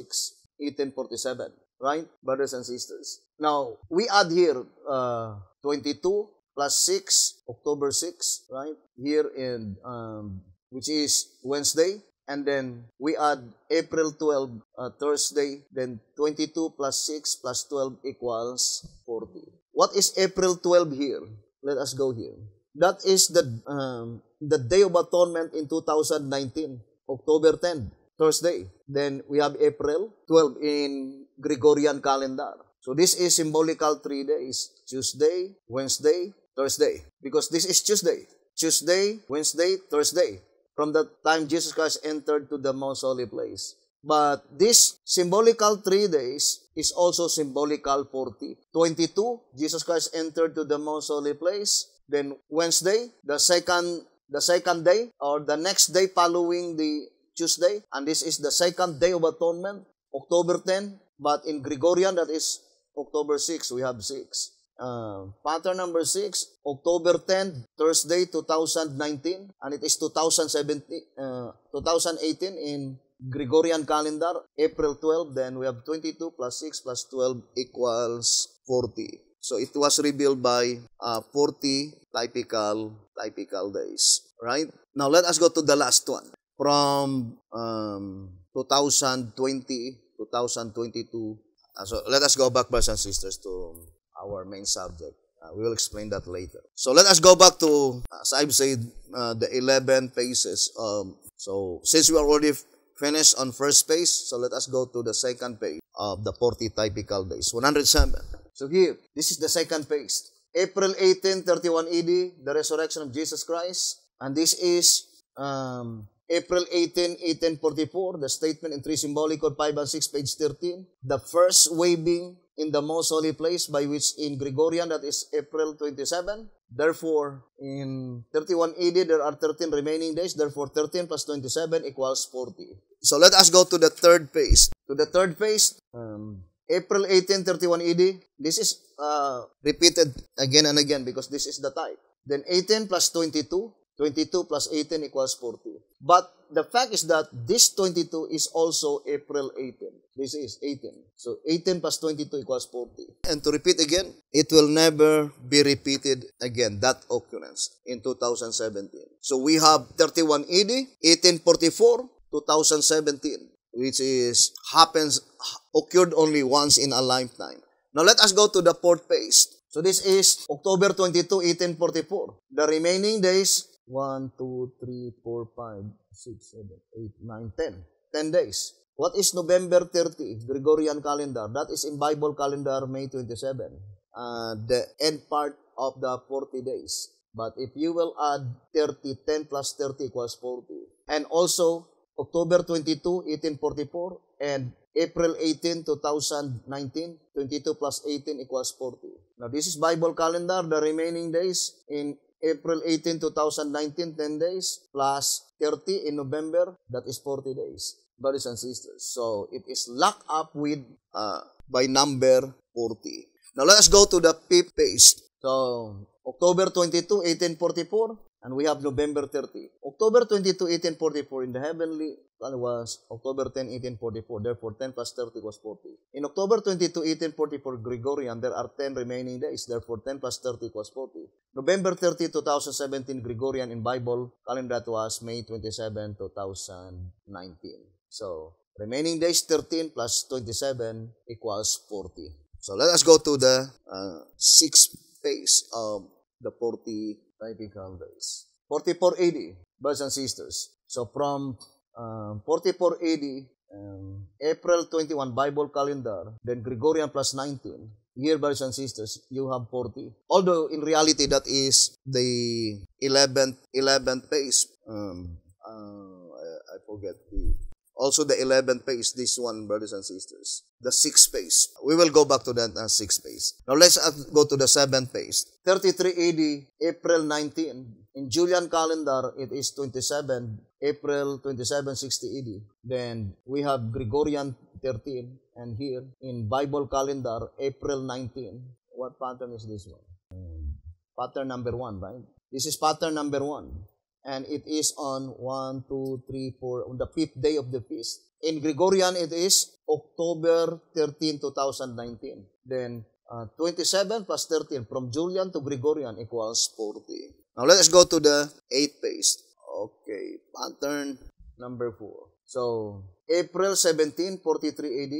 Speaker 1: 1847. Right, brothers and sisters? Now, we add here 22 plus 6, October 6, right? Here in, which is Wednesday. And then we add April 12, Thursday. Then 22 plus 6 plus 12 equals 40. What is April 12 here? Let us go here. That is the Day of Atonement in 2019, October 10, Thursday. Then we have April 12 in Gregorian calendar. So this is symbolical 3 days. Tuesday, Wednesday, Thursday. Because this is Tuesday. Tuesday, Wednesday, Thursday. From the time Jesus Christ entered to the most holy place. But this symbolical 3 days is also symbolical 40. 22, Jesus Christ entered to the most holy place. Then Wednesday, the second day, or the next day following the Tuesday. And this is the second Day of Atonement, October 10. But in Gregorian, that is October 6, we have 6. Pattern number 6, October 10, Thursday, 2019, and it is 2018 in Gregorian calendar, April 12, then we have 22 plus 6 plus 12 equals 40. So it was revealed by 40 typical days, right? Now let us go to the last one. From 2020, 2022. So let us go back, brothers and sisters, to our main subject. We will explain that later. So let us go back to, as I've said, the 11 phases. So since we are already finished on first phase, so let us go to the second phase of the 40 typical days. 107. So here, this is the second phase. April 18, 31 AD, the resurrection of Jesus Christ. And this is April 18, 1844, the statement in 3 Symbolic Code 5 and 6, page 13. The first waving in the most holy place, by which in Gregorian, that is April 27. Therefore, in 31 AD, there are 13 remaining days. Therefore, 13 plus 27 equals 40. So let us go to the third phase. To the third phase, April 18, 31 AD. This is repeated again and again because this is the type. Then 18 plus 22. 22 plus 18 equals 40. But the fact is that this 22 is also April 18. This is 18. So 18 plus 22 equals 40. And to repeat again, it will never be repeated again, that occurrence in 2017. So we have 31 AD, 1844, 2017, which occurred only once in a lifetime. Now let us go to the fourth phase. So this is October 22, 1844. The remaining days, 1, 2, 3, 4, 5, 6, 7, 8, 9, 10. 10 days. What is November 30, Gregorian calendar? That is in Bible calendar, May 27. The end part of the 40 days. But if you will add 30, 10 plus 30 equals 40. And also, October 22, 1844, and April 18, 2019, 22 plus 18 equals 40. Now, this is Bible calendar. The remaining days in April 18, 2019, 10 days, plus 30 in November, that is 40 days, brothers and sisters. So, it is locked up with, by number 40. Now, let us go to the fifth phase. So, October 22, 1844, and we have November 30. October 22, 1844 in the heavenly was October 10, 1844. Therefore, 10 plus 30 was 40. In October 22, 1844 Gregorian, there are 10 remaining days. Therefore, 10 plus 30 was 40. November 30, 2017 Gregorian in Bible calendar, that was May 27, 2019. So, remaining days 13 plus 27 equals 40. So, let us go to the sixth phase of the 40 typical days. 44 AD, brothers and sisters. So, from 44 AD, April 21 Bible calendar, then Gregorian plus 19. Here, brothers and sisters, you have 40. Although, in reality, that is the 11th phase. I forget also the 11th phase, this one, brothers and sisters. The 6th phase. We will go back to that 6th phase. Now, let's go to the 7th phase. 33 AD, April 19. In Julian calendar, it is 27, April 27, 60 AD. Then, we have Gregorian 13. And here, in Bible calendar, April 19. What pattern is this one? Pattern number 1, right? This is pattern number 1. And it is on 1, 2, 3, 4, on the 5th day of the feast. In Gregorian, it is October 13, 2019. Then, 27 plus 13, from Julian to Gregorian equals 40. Now, let us go to the 8th phase. Okay, pattern number 4. So, April 17, 43 AD.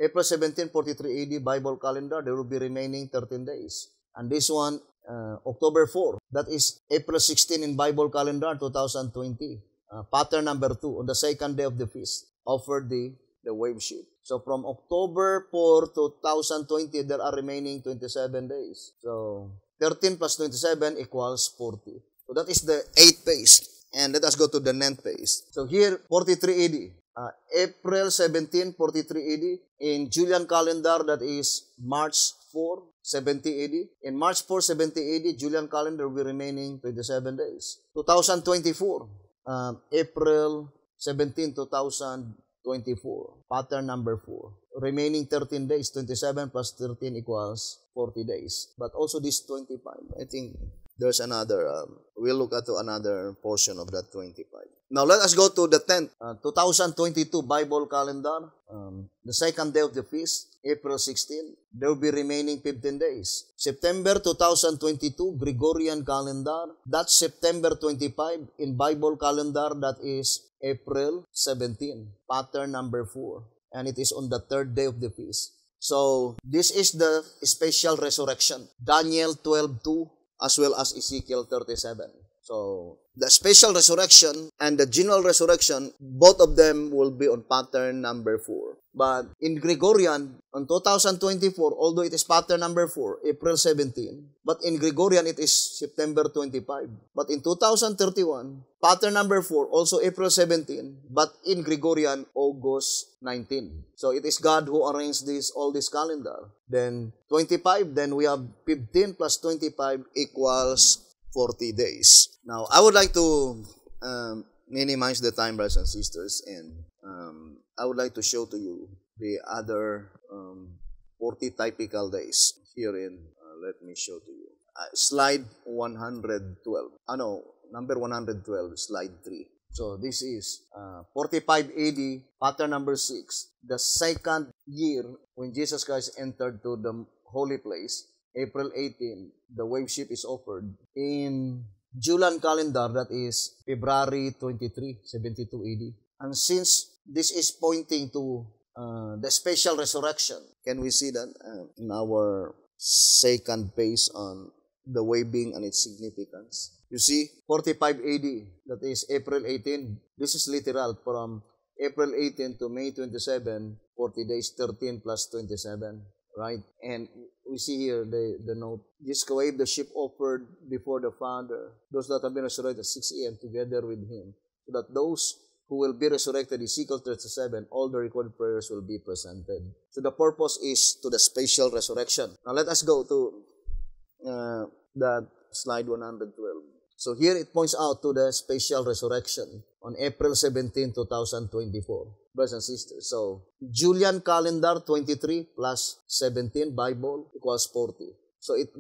Speaker 1: April 17, 43 AD, Bible calendar, there will be remaining 13 days. And this one, October 4, that is April 16 in Bible calendar, 2020. Pattern number 2, on the second day of the feast, offered the wave sheaf. So, from October 4, 2020, there are remaining 27 days. So, 13 plus 27 equals 40. So, that is the 8th phase. And let us go to the 9th phase. So, here, 43 AD. April 17, 43 AD. In Julian calendar, that is March 4, 70 AD. In March 4, 70 AD, Julian calendar will be remaining 27 days. 2024, April 17, 2024. 24. Pattern number 4. Remaining 13 days, 27 plus 13 equals 40 days. But also this 25, I think there's another, we'll look at another portion of that 25. Now let us go to the 10th, 2022 Bible calendar. The second day of the feast, April 16. There will be remaining 15 days. September 2022 Gregorian calendar. That's September 25. In Bible calendar, that is April 17. Pattern number 4. And it is on the third day of the feast. So this is the special resurrection. Daniel 12:2 as well as Ezekiel 37. So, the special resurrection and the general resurrection, both of them will be on pattern number 4. But in Gregorian, on 2024, although it is pattern number 4, April 17, but in Gregorian, it is September 25. But in 2031, pattern number 4, also April 17, but in Gregorian, August 19. So, it is God who arranged all this calendar. Then, 25, then we have 15 plus 25 equals 40 days. Now, I would like to minimize the time, brothers and sisters, and I would like to show to you the other 40 typical days here in, let me show to you. Slide 112. Number 112, slide 3. So, this is 45 AD, pattern number 6. The second year when Jesus Christ entered to the holy place, April 18, the wave sheaf is offered. In Julian calendar, that is February 23, 72 AD. And since this is pointing to the special resurrection, can we see that in our second page on the waving and its significance? You see, 45 AD, that is April 18. This is literal from April 18 to May 27, 40 days, 13 plus 27. Right? And we see here the note. This wave the sheep offered before the Father, those that have been resurrected at 6 a.m. together with Him, so that those who will be resurrected, Ezekiel 37, all the recorded prayers will be presented. So the purpose is to the special resurrection. Now let us go to that slide 112. So here it points out to the special resurrection on April 17, 2024. Brothers and sisters. So, Julian calendar 23 plus 17 Bible equals 40. So, it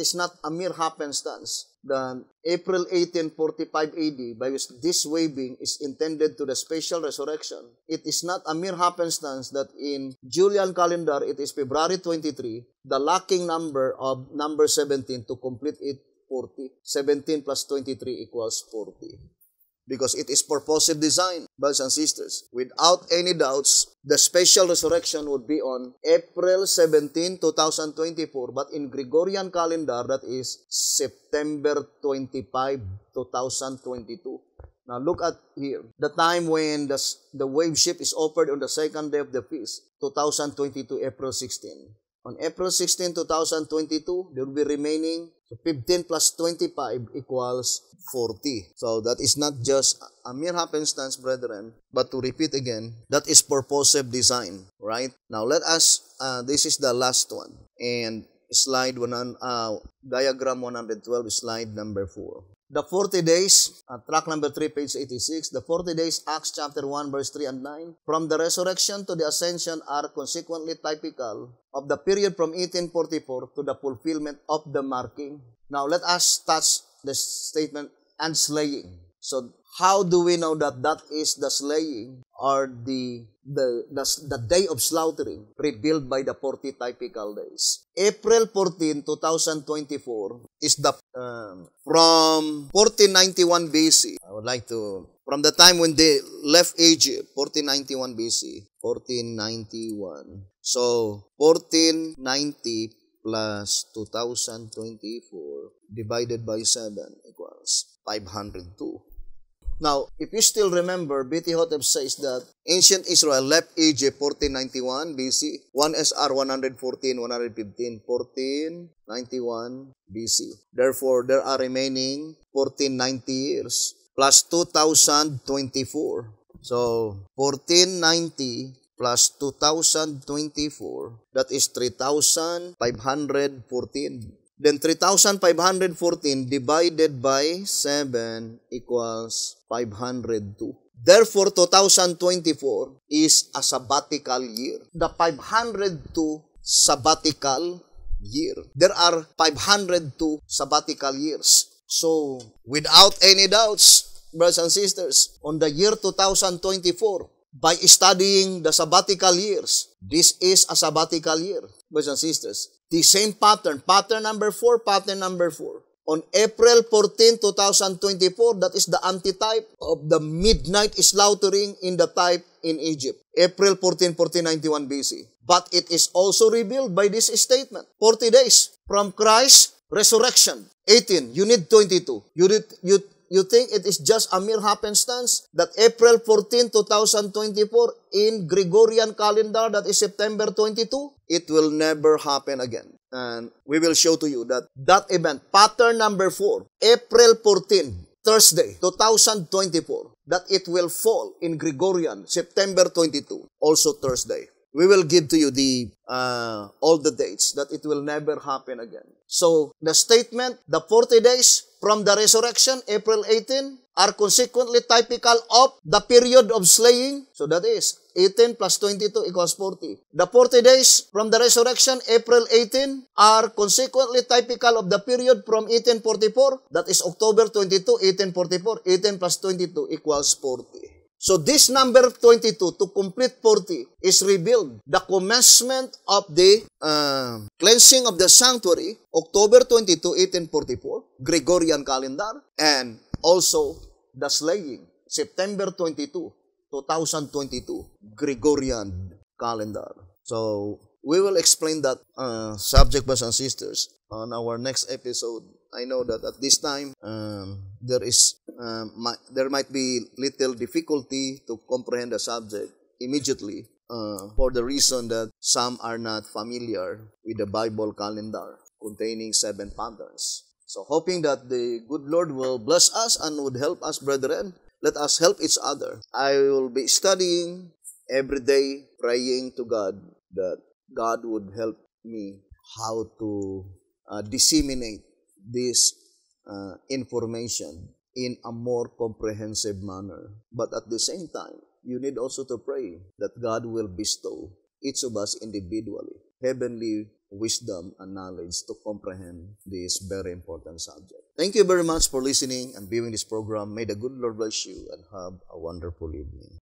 Speaker 1: is not a mere happenstance. The April 18, 45 AD, by which this waving is intended to the special resurrection, it is not a mere happenstance that in Julian calendar, it is February 23, the lacking number of number 17 to complete it 40. 17 plus 23 equals 40. Because it is purposive design, brothers and sisters. Without any doubts, the special resurrection would be on April 17, 2024. But in Gregorian calendar, that is September 25, 2022. Now look at here. The time when the wave sheaf is offered on the second day of the feast, 2022, April 16. On April 16, 2022, there will be remaining 15 plus 25 equals 40. So that is not just a mere happenstance, brethren, but to repeat again, that is purposive design, right? Now let us, this is the last one, and diagram 112, slide number 4. The 40 days, track number 3, page 86, the 40 days, Acts chapter 1, verse 3 and 9, from the resurrection to the ascension are consequently typical of the period from 1844 to the fulfillment of the marking. Now, let us touch the statement, and slaying. So, how do we know that that is the slaying or the day of slaughtering revealed by the 40 typical days? April 14, 2024 is the from 1491 BC. I would like to, from the time when they left Egypt, 1491 BC, 1491. So, 1490 plus 2024 divided by 7 equals 502. Now, if you still remember, B.T. Hotep says that ancient Israel left Egypt 1491 BC, 1 SR 114, 115, 1491 BC. Therefore, there are remaining 1490 years plus 2024. So, 1490 plus 2024, that is 3,514. Then 3,514 divided by 7 equals 502. Therefore, 2024 is a sabbatical year. The 502 sabbatical year. There are 502 sabbatical years. So, without any doubts, brothers and sisters, on the year 2024, by studying the sabbatical years, this is a sabbatical year, brothers and sisters. The same pattern, pattern number 4. On April 14, 2024, that is the antitype of the midnight slaughtering in the type in Egypt. April 14, 1491 BC. But it is also revealed by this statement. 40 days from Christ's resurrection. 18, you need 22. You think it is just a mere happenstance that April 14, 2024 in Gregorian calendar, that is September 22? It will never happen again. And we will show to you that event, pattern number 4, April 14, Thursday, 2024, that it will fall in Gregorian, September 22, also Thursday. We will give to you all the dates that it will never happen again. So, the statement, the 40 days from the resurrection, April 18, are consequently typical of the period of slaying. So, that is 18 plus 22 equals 40. The 40 days from the resurrection, April 18, are consequently typical of the period from 1844. That is October 22, 1844. 18 plus 22 equals 40. So this number 22 to complete 40 is revealed. The commencement of the cleansing of the sanctuary, October 22, 1844, Gregorian calendar, and also the slaying, September 22, 2022, Gregorian calendar. So we will explain that subject, brothers and sisters, on our next episode. I know that at this time, there might be little difficulty to comprehend the subject immediately for the reason that some are not familiar with the Bible calendar containing 7 patterns. So hoping that the good Lord will bless us and would help us, brethren. Let us help each other. I will be studying every day, praying to God that God would help me how to disseminate this information in a more comprehensive manner. But at the same time, you need also to pray that God will bestow each of us individually heavenly wisdom and knowledge to comprehend this very important subject. Thank you very much for listening and viewing this program. May the good Lord bless you and have a wonderful evening.